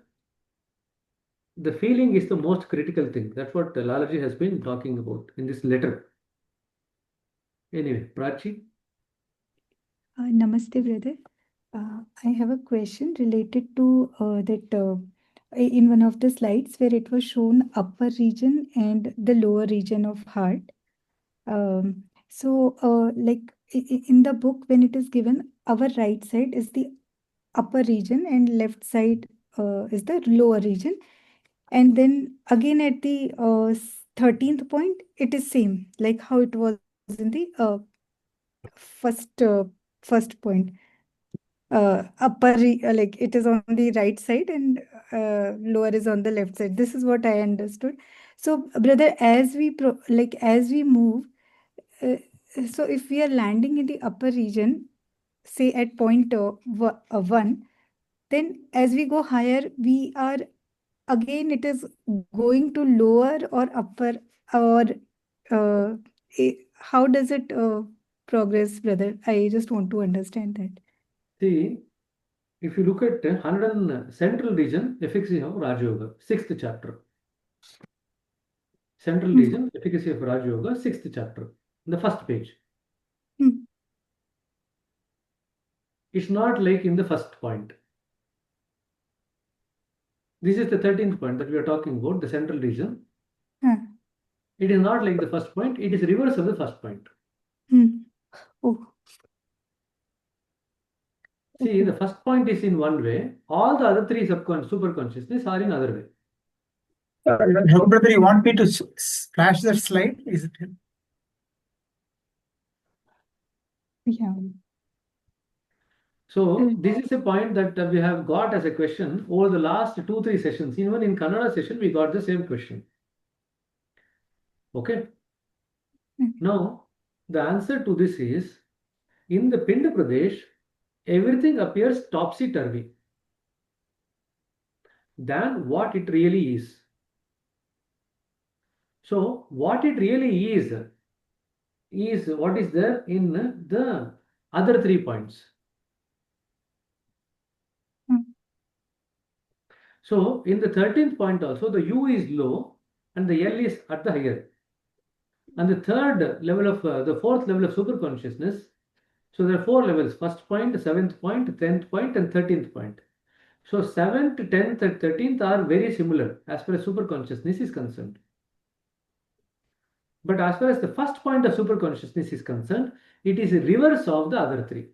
Speaker 6: the feeling is the most critical thing. That's what Lalaji has been talking about in this letter. Anyway, Prachi.
Speaker 11: Namaste, brother. I have a question related to that in one of the slides where it was shown upper region and the lower region of heart. Like in the book, when it is given, our right side is the upper region and left side is the lower region. And then again at the 13th point, it is same, like how it was in the first first point. Like it is on the right side and lower is on the left side. This is what I understood. So, brother, as we as we move, uh, so if we are landing in the upper region, say at point 1, then as we go higher, we are again it is going to lower or upper, or how does it progress, brother? I just want to understand that.
Speaker 6: See, if you look at 100 central region, efficacy of Raja Yoga, 6th chapter. Central region, efficacy of Raja Yoga, 6th chapter, the first page. It's not like in the first point. This is the 13th point that we are talking about, the central region. It is not like the first point, it is reverse of the first point.
Speaker 11: Oh.
Speaker 6: See, the first point is in one way, all the other three super consciousness are in other way.
Speaker 2: Brother, you want me to flash that slide? Is it?
Speaker 11: Yeah.
Speaker 6: So this is a point that we have got as a question over the last 2-3 sessions. Even in Kannada session, we got the same question. Okay. Now, the answer to this is, in the Pind Pradesh, everything appears topsy-turvy than what it really is. So, what it really is what is there in the other 3 points. So, in the 13th point also, the U is low and the L is at the higher. And the third level of, the fourth level of super consciousness, so there are 4 levels, first point, 7th point, 10th point and 13th point. So 7th, 10th and 13th are very similar as far as super consciousness is concerned. But as far as the first point of super consciousness is concerned, it is a reverse of the other 3.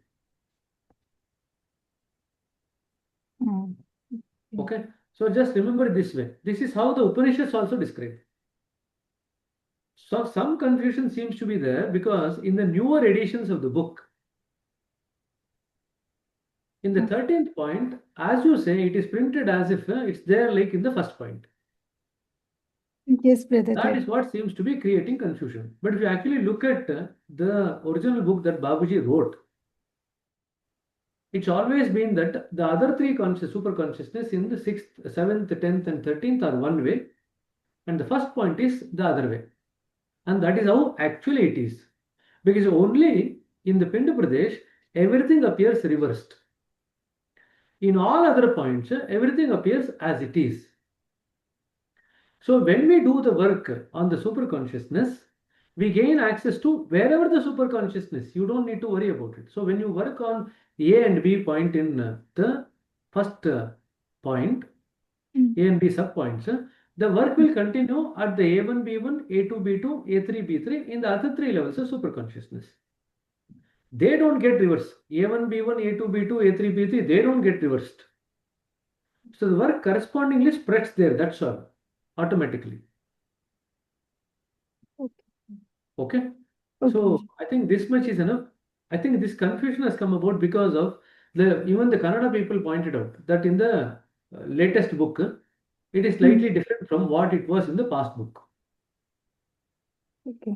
Speaker 6: Okay, so just remember this way. This is how the Upanishads also describe. So some confusion seems to be there because in the newer editions of the book, in the 13th point, as you say, it is printed as if it's there like in the first point.
Speaker 11: Yes, brother.
Speaker 6: That is what seems to be creating confusion. But if you actually look at the original book that Babuji wrote, it's always been that the other 3 super consciousness in the 6th, 7th, 10th and 13th are one way, and the first point is the other way. And that is how actually it is. Because only in the Pind Pradesh, everything appears reversed. In all other points, everything appears as it is. So when we do the work on the super consciousness, we gain access to wherever the super consciousness, you don't need to worry about it. So when you work on A and B point in the first point, A and B subpoints, the work will continue at the A1, B1, A2, B2, A3, B3 in the other 3 levels of super consciousness. They don't get reversed. A1, B1, A2, B2, A3, B3, they don't get reversed. So the work correspondingly spreads there, that's all, automatically.
Speaker 11: Okay.
Speaker 6: Okay.
Speaker 11: Okay.
Speaker 6: So I think this much is enough. I think this confusion has come about because of even the Kannada people pointed out that in the latest book, it is slightly different from what it was in the past book.
Speaker 11: Okay.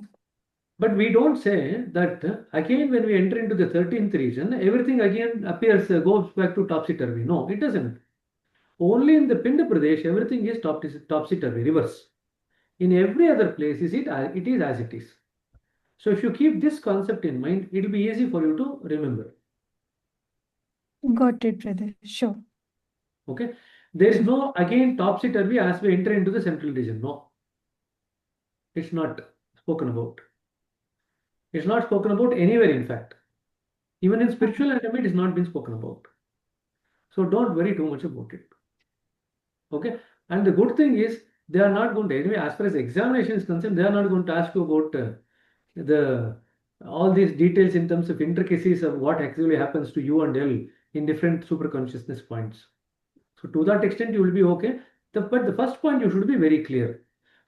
Speaker 6: But we don't say that again when we enter into the 13th region, everything again appears, goes back to topsy-turvy. No, it doesn't. Only in the Pinda Pradesh, everything is topsy-turvy, reverse. In every other place, it is as it is. So if you keep this concept in mind, it will be easy for you to remember.
Speaker 11: Got it, brother. Sure.
Speaker 6: Okay. There is
Speaker 11: Sure.
Speaker 6: no again topsy-turvy as we enter into the central region. No, it's not spoken about. It's not spoken about anywhere, in fact. Even in spiritual anatomy, it is not been spoken about. So don't worry too much about it. Okay. And the good thing is they are not going to, anyway, as far as examination is concerned, they are not going to ask you about the all these details in terms of intricacies of what actually happens to U and L in different super consciousness points. So to that extent, you will be okay. But the first point you should be very clear.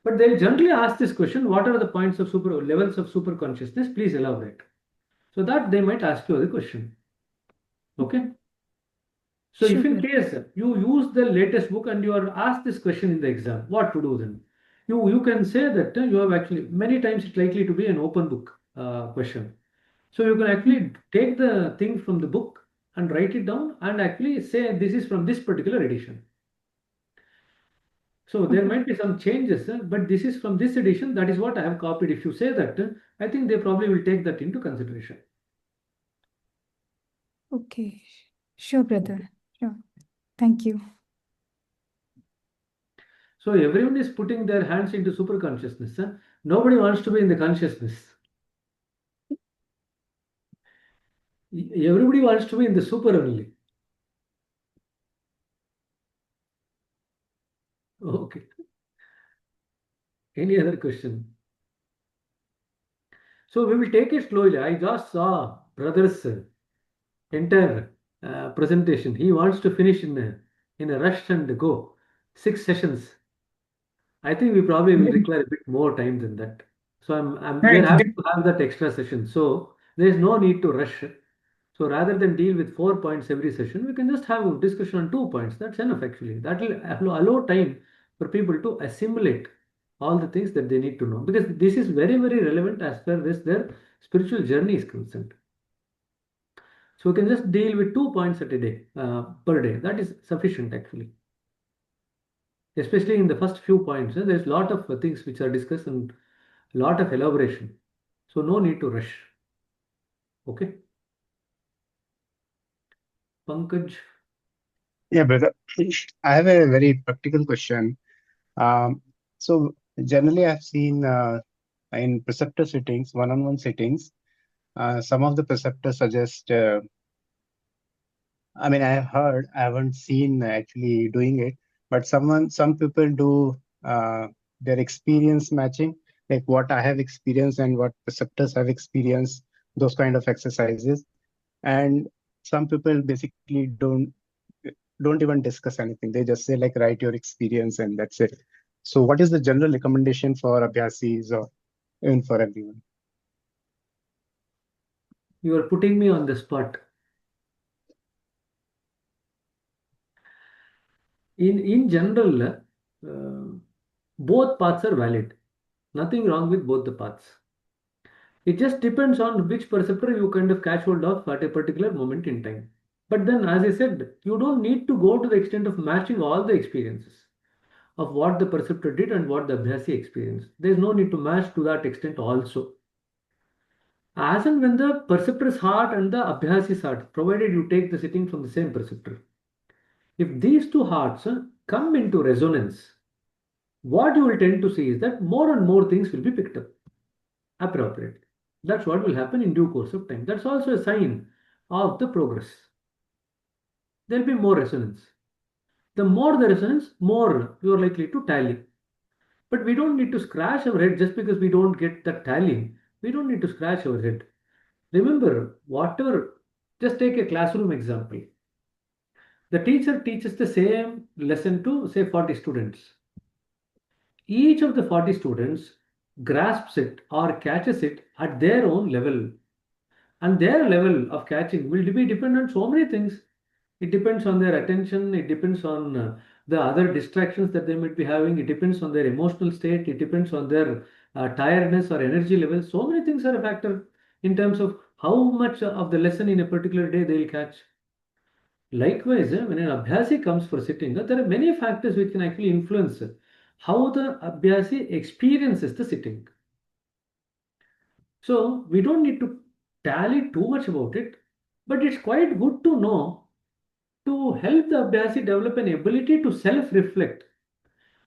Speaker 6: But they'll generally ask this question: what are the points of super levels of super consciousness? Please elaborate. So that they might ask you the question. Okay. So if
Speaker 11: Sure,
Speaker 6: in
Speaker 11: brother.
Speaker 6: case you use the latest book and you are asked this question in the exam, what to do then? You can say that you have actually many times it's likely to be an open book question. So you can actually take the thing from the book and write it down and actually say this is from this particular edition. So there might be some changes, but this is from this edition. That is what I have copied. If you say that, I think they probably will take that into consideration.
Speaker 11: Okay. Sure, brother. Sure. Thank you.
Speaker 6: So everyone is putting their hands into super consciousness. Nobody wants to be in the consciousness. Everybody wants to be in the super only. Okay. Any other question? So we will take it slowly. I just saw brother's entire presentation. He wants to finish in a rush and go. 6 sessions. I think we probably will require a bit more time than that. So we are
Speaker 2: Right.
Speaker 6: happy to have that extra session. So there is no need to rush. So rather than deal with 4 points every session, we can just have a discussion on 2 points. That's enough actually. That will allow time for people to assimilate all the things that they need to know. Because this is very, very relevant as far as their spiritual journey is concerned. So we can just deal with 2 points at a day, per day. That is sufficient actually. Especially in the first few points, there's a lot of things which are discussed and a lot of elaboration. So no need to rush. Okay. Pankaj.
Speaker 12: Yeah, brother. I have a very practical question. So generally, I've seen in preceptor sittings, one-on-one sittings, some of the preceptors suggest. I mean, I have heard, I haven't seen actually doing it, but some people do their experience matching, like what I have experienced and what preceptors have experienced, those kind of exercises. And some people basically don't even discuss anything. They just say like write your experience and that's it. So what is the general recommendation for abhyasis or even for everyone?
Speaker 6: You are putting me on the spot. In general, both paths are valid. Nothing wrong with both the paths. It just depends on which perceptor you kind of catch hold of at a particular moment in time. But then, as I said, you don't need to go to the extent of matching all the experiences of what the perceptor did and what the Abhyasi experienced. There's no need to match to that extent also. As and when the perceptor's heart and the Abhyasi's heart, provided you take the sitting from the same perceptor, if these two hearts come into resonance, what you will tend to see is that more and more things will be picked up appropriately. That's what will happen in due course of time. That's also a sign of the progress. There will be more resonance. The more the resonance, more you are likely to tally. But we don't need to scratch our head just because we don't get that tallying. We don't need to scratch our head. Remember, whatever, just take a classroom example. The teacher teaches the same lesson to, say, 40 students. Each of the 40 students grasps it or catches it at their own level. And their level of catching will be dependent on so many things. It depends on their attention, it depends on the other distractions that they might be having, it depends on their emotional state, it depends on their tiredness or energy level. So many things are a factor in terms of how much of the lesson in a particular day they will catch. Likewise, when an Abhyasi comes for sitting, there are many factors which can actually influence how the Abhyasi experiences the sitting. So we don't need to tally too much about it, but it's quite good to know to help the Abhyasi develop an ability to self-reflect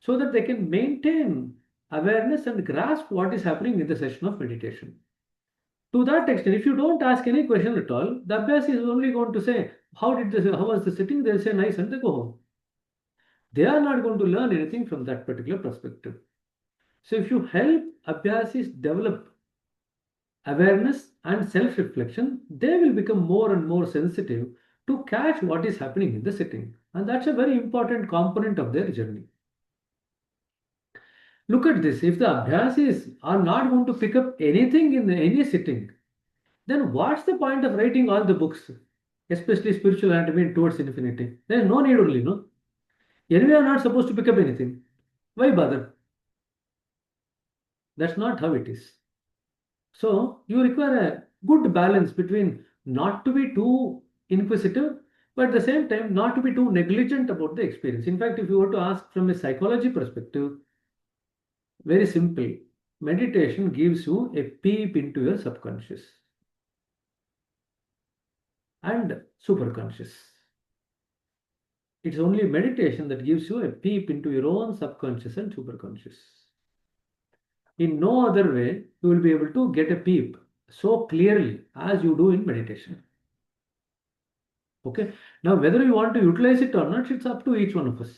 Speaker 6: so that they can maintain awareness and grasp what is happening in the session of meditation. To that extent, if you don't ask any question at all, the Abhyasi is only going to say, how was the sitting? They'll say nice and they go home. They are not going to learn anything from that particular perspective. So if you help Abhyasis develop awareness and self-reflection, they will become more and more sensitive to catch what is happening in the sitting. And that's a very important component of their journey. Look at this. If the Abhyasis are not going to pick up anything in any sitting, then what's the point of writing all the books, especially spiritual anatomy towards infinity? There is no need only, no? Anyway, are not supposed to pick up anything. Why bother? That's not how it is. So you require a good balance between not to be too inquisitive, but at the same time not to be too negligent about the experience. In fact, if you were to ask from a psychology perspective, very simple, meditation gives you a peep into your subconscious and superconscious. It's only meditation that gives you a peep into your own subconscious and superconscious. In no other way, you will be able to get a peep so clearly as you do in meditation. Okay. Now, whether you want to utilize it or not, it's up to each one of us.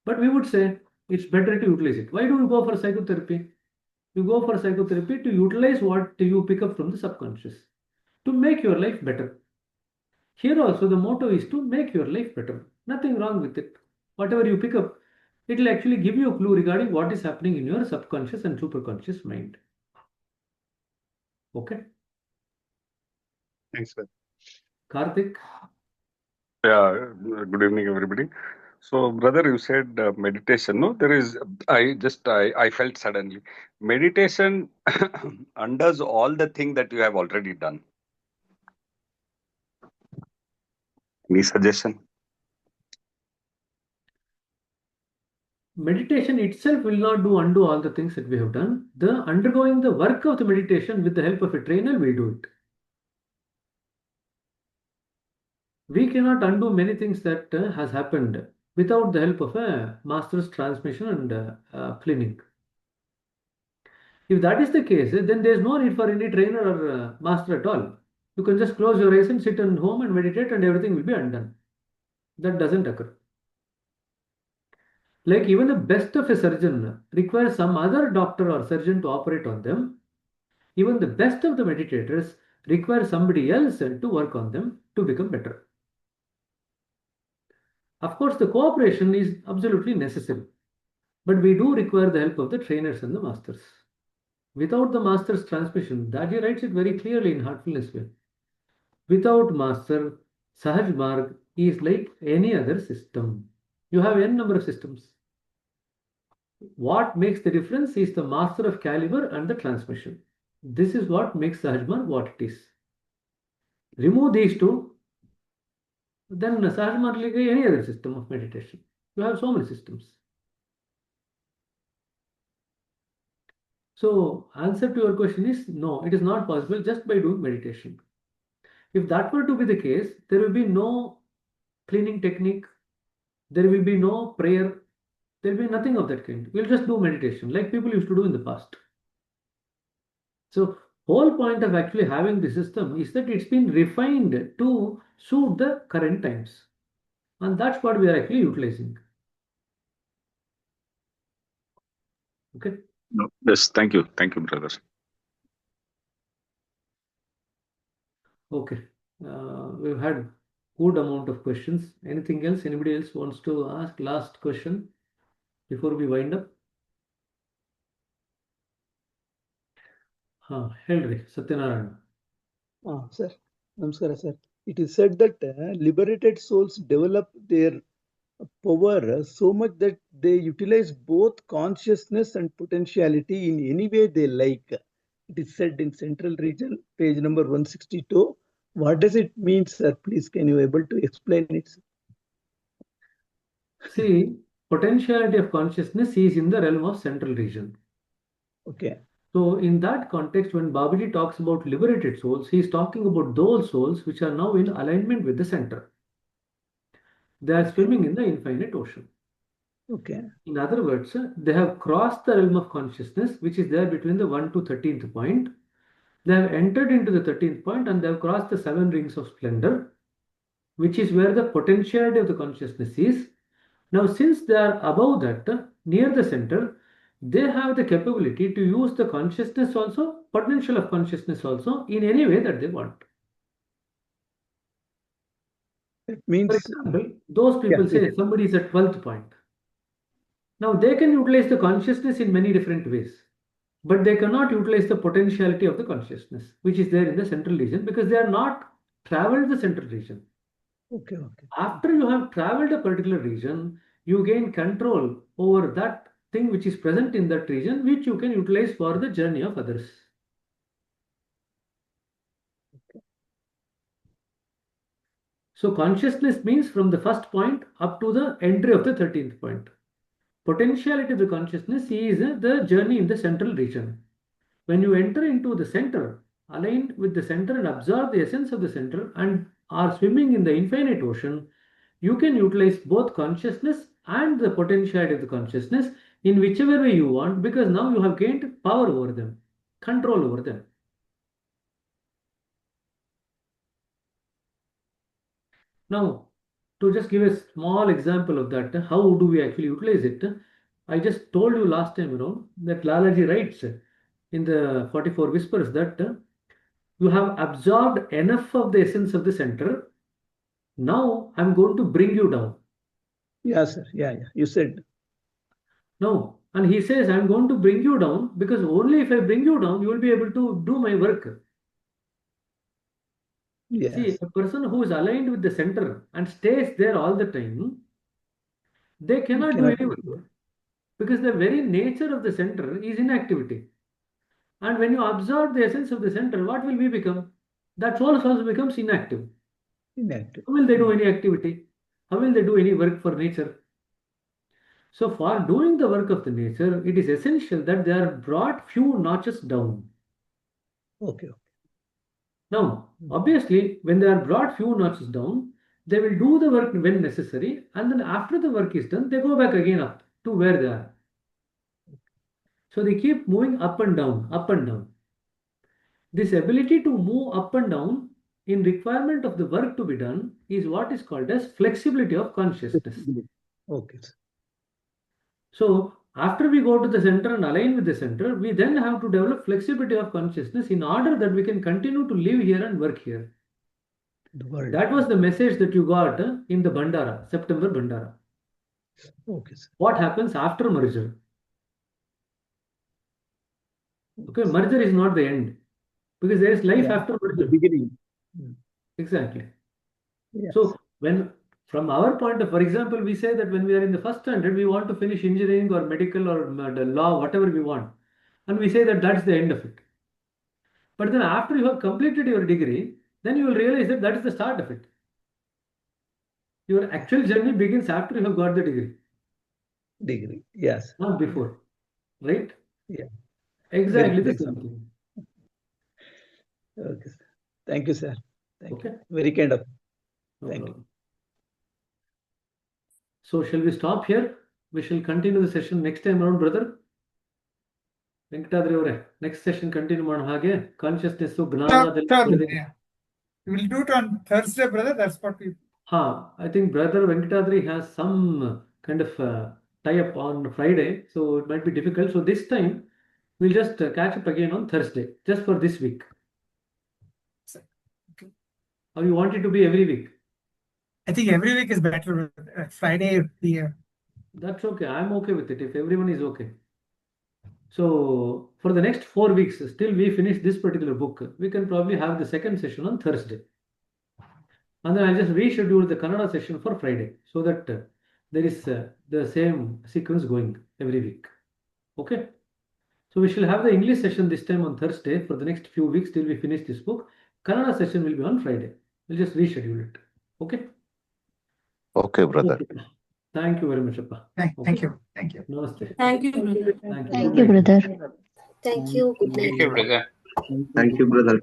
Speaker 6: But we would say it's better to utilize it. Why do you go for psychotherapy? You go for psychotherapy to utilize what you pick up from the subconscious to make your life better. Here also, the motto is to make your life better. Nothing wrong with it. Whatever you pick up, it will actually give you a clue regarding what is happening in your subconscious and superconscious mind. Okay.
Speaker 12: Thanks, sir.
Speaker 6: Karthik.
Speaker 13: Yeah, good evening, everybody. So, brother, you said meditation. No, there is. I felt suddenly meditation undoes all the thing that you have already done. Any suggestion?
Speaker 6: Meditation itself will not undo all the things that we have done. The undergoing the work of the meditation with the help of a trainer will do it. We cannot undo many things that has happened without the help of a master's transmission and cleaning. If that is the case, then there is no need for any trainer or master at all. You can just close your eyes and sit at home and meditate and everything will be undone. That doesn't occur. Like even the best of a surgeon requires some other doctor or surgeon to operate on them. Even the best of the meditators require somebody else to work on them to become better. Of course, the cooperation is absolutely necessary, but we do require the help of the trainers and the masters. Without the master's transmission, Daji writes it very clearly in Heartfulness Way. Without master, Sahaj Marg is like any other system. You have n number of systems. What makes the difference is the master of caliber and the transmission. This is what makes Sahaj Marg what it is. Remove these two, then Sahaj Marg like any other system of meditation. You have so many systems. So, answer to your question is no, it is not possible just by doing meditation. If that were to be the case, there will be no cleaning technique, there will be no prayer, there will be nothing of that kind. We'll just do meditation like people used to do in the past. So, whole point of actually having the system is that it's been refined to suit the current times. And that's what we are actually utilizing. Okay.
Speaker 13: No. Yes, thank you, brother.
Speaker 6: Okay. We've had good amount of questions. Anything else? Anybody else wants to ask last question before we wind up? Henry Satyanarayana.
Speaker 4: Sir, Namaskara, sir. It is said that liberated souls develop their power so much that they utilize both consciousness and potentiality in any way they like. It is said in Central Region, page number 162. What does it mean, sir? Please, can you able to explain it? Sir?
Speaker 6: See, potentiality of consciousness is in the realm of Central Region.
Speaker 4: Okay.
Speaker 6: So in that context, when Babaji talks about liberated souls, he is talking about those souls which are now in alignment with the center. They are swimming in the infinite ocean.
Speaker 4: Okay.
Speaker 6: In other words, they have crossed the realm of consciousness, which is there between the 1 to 13th point. They have entered into the 13th point and they have crossed the 7 rings of splendor, which is where the potentiality of the consciousness is. Now, since they are above that, near the center, they have the capability to use the consciousness also, potential of consciousness also, in any way that they want.
Speaker 4: It means,
Speaker 6: For example, those people
Speaker 4: yeah,
Speaker 6: say somebody is at 12th point. Now, they can utilize the consciousness in many different ways, but they cannot utilize the potentiality of the consciousness, which is there in the central region, because they are not traveled the central region.
Speaker 4: Okay, okay.
Speaker 6: After you have traveled a particular region, you gain control over that thing which is present in that region, which you can utilize for the journey of others. So consciousness means from the first point up to the entry of the 13th point. Potentiality of the consciousness is the journey in the central region. When you enter into the center, aligned with the center and absorb the essence of the center and are swimming in the infinite ocean, you can utilize both consciousness and the potentiality of the consciousness in whichever way you want, because now you have gained power over them, control over them. Now, to just give a small example of that, how do we actually utilize it? I just told you last time around that Lalaji writes in the 44 Whispers that you have absorbed enough of the essence of the center. Now I'm going to bring you down.
Speaker 4: Yes, sir. Yeah, yeah. You said.
Speaker 6: No. And he says, I'm going to bring you down because only if I bring you down, you will be able to do my work.
Speaker 4: Yes.
Speaker 6: See, a person who is aligned with the center and stays there all the time, they cannot do any work because the very nature of the center is inactivity. And when you absorb the essence of the center, what will we become? That soul also becomes inactive.
Speaker 4: Inactive.
Speaker 6: How will they do any activity? How will they do any work for nature? So for doing the work of the nature, it is essential that they are brought few notches down.
Speaker 4: Okay.
Speaker 6: Now, obviously, when they are brought few notches down, they will do the work when necessary, and then after the work is done, they go back again up to where they are. So they keep moving up and down, up and down. This ability to move up and down in requirement of the work to be done is what is called as flexibility of consciousness.
Speaker 4: Okay.
Speaker 6: So after we go to the center and align with the center, we then have to develop flexibility of consciousness in order that we can continue to live here and work here. That was the message that you got in the Bandara, September Bandara.
Speaker 4: Okay, sir.
Speaker 6: What happens after merger? Okay, merger is not the end because there is life after merger.
Speaker 4: The beginning.
Speaker 6: Exactly.
Speaker 4: Yes.
Speaker 6: So when from our point of, for example, we say that when we are in the first standard, we want to finish engineering or medical or the law, whatever we want. And we say that that's the end of it. But then after you have completed your degree, then you will realize that that is the start of it. Your actual journey begins after you have got the degree.
Speaker 4: Degree. Yes.
Speaker 6: Not before. Right?
Speaker 4: Yeah.
Speaker 6: Exactly the
Speaker 4: Very
Speaker 6: same thing.
Speaker 4: Okay, sir. Thank you, sir. Thank
Speaker 6: Okay.
Speaker 4: you. Very kind of.
Speaker 6: No
Speaker 4: Thank
Speaker 6: problem. So shall we stop here? We shall continue the session next time around, brother. Venkatadri ಅವರೇ next session continue ಮಾಡೋ ಹಾಗೆ consciousness ಜ್ಞಾನ
Speaker 2: Yeah. We'll do it on Thursday, brother. That's what we.
Speaker 6: I think brother Venkatadri has some kind of tie-up on Friday, so it might be difficult. So this time we'll just catch up again on Thursday, just for this week.
Speaker 2: Okay.
Speaker 6: Or you want it to be every week?
Speaker 2: I think every week is better. Friday would be
Speaker 6: That's okay. I'm okay with it if everyone is okay. So for the next 4 weeks, still we finish this particular book, we can probably have the second session on Thursday. And then I'll just reschedule the Kannada session for Friday so that there is the same sequence going every week. Okay. So we shall have the English session this time on Thursday for the next few weeks till we finish this book. Kannada session will be on Friday. We'll just reschedule it. Okay.
Speaker 10: Okay, brother.
Speaker 6: Okay. Thank you very much, Appa.
Speaker 2: Thank you. Thank you.
Speaker 6: Namaste.
Speaker 1: Thank you, brother.
Speaker 6: Thank you.
Speaker 9: Thank
Speaker 6: Good
Speaker 9: you,
Speaker 6: night.
Speaker 9: brother. Thank you. Good night.
Speaker 14: Thank you, brother.
Speaker 15: Thank you, brother.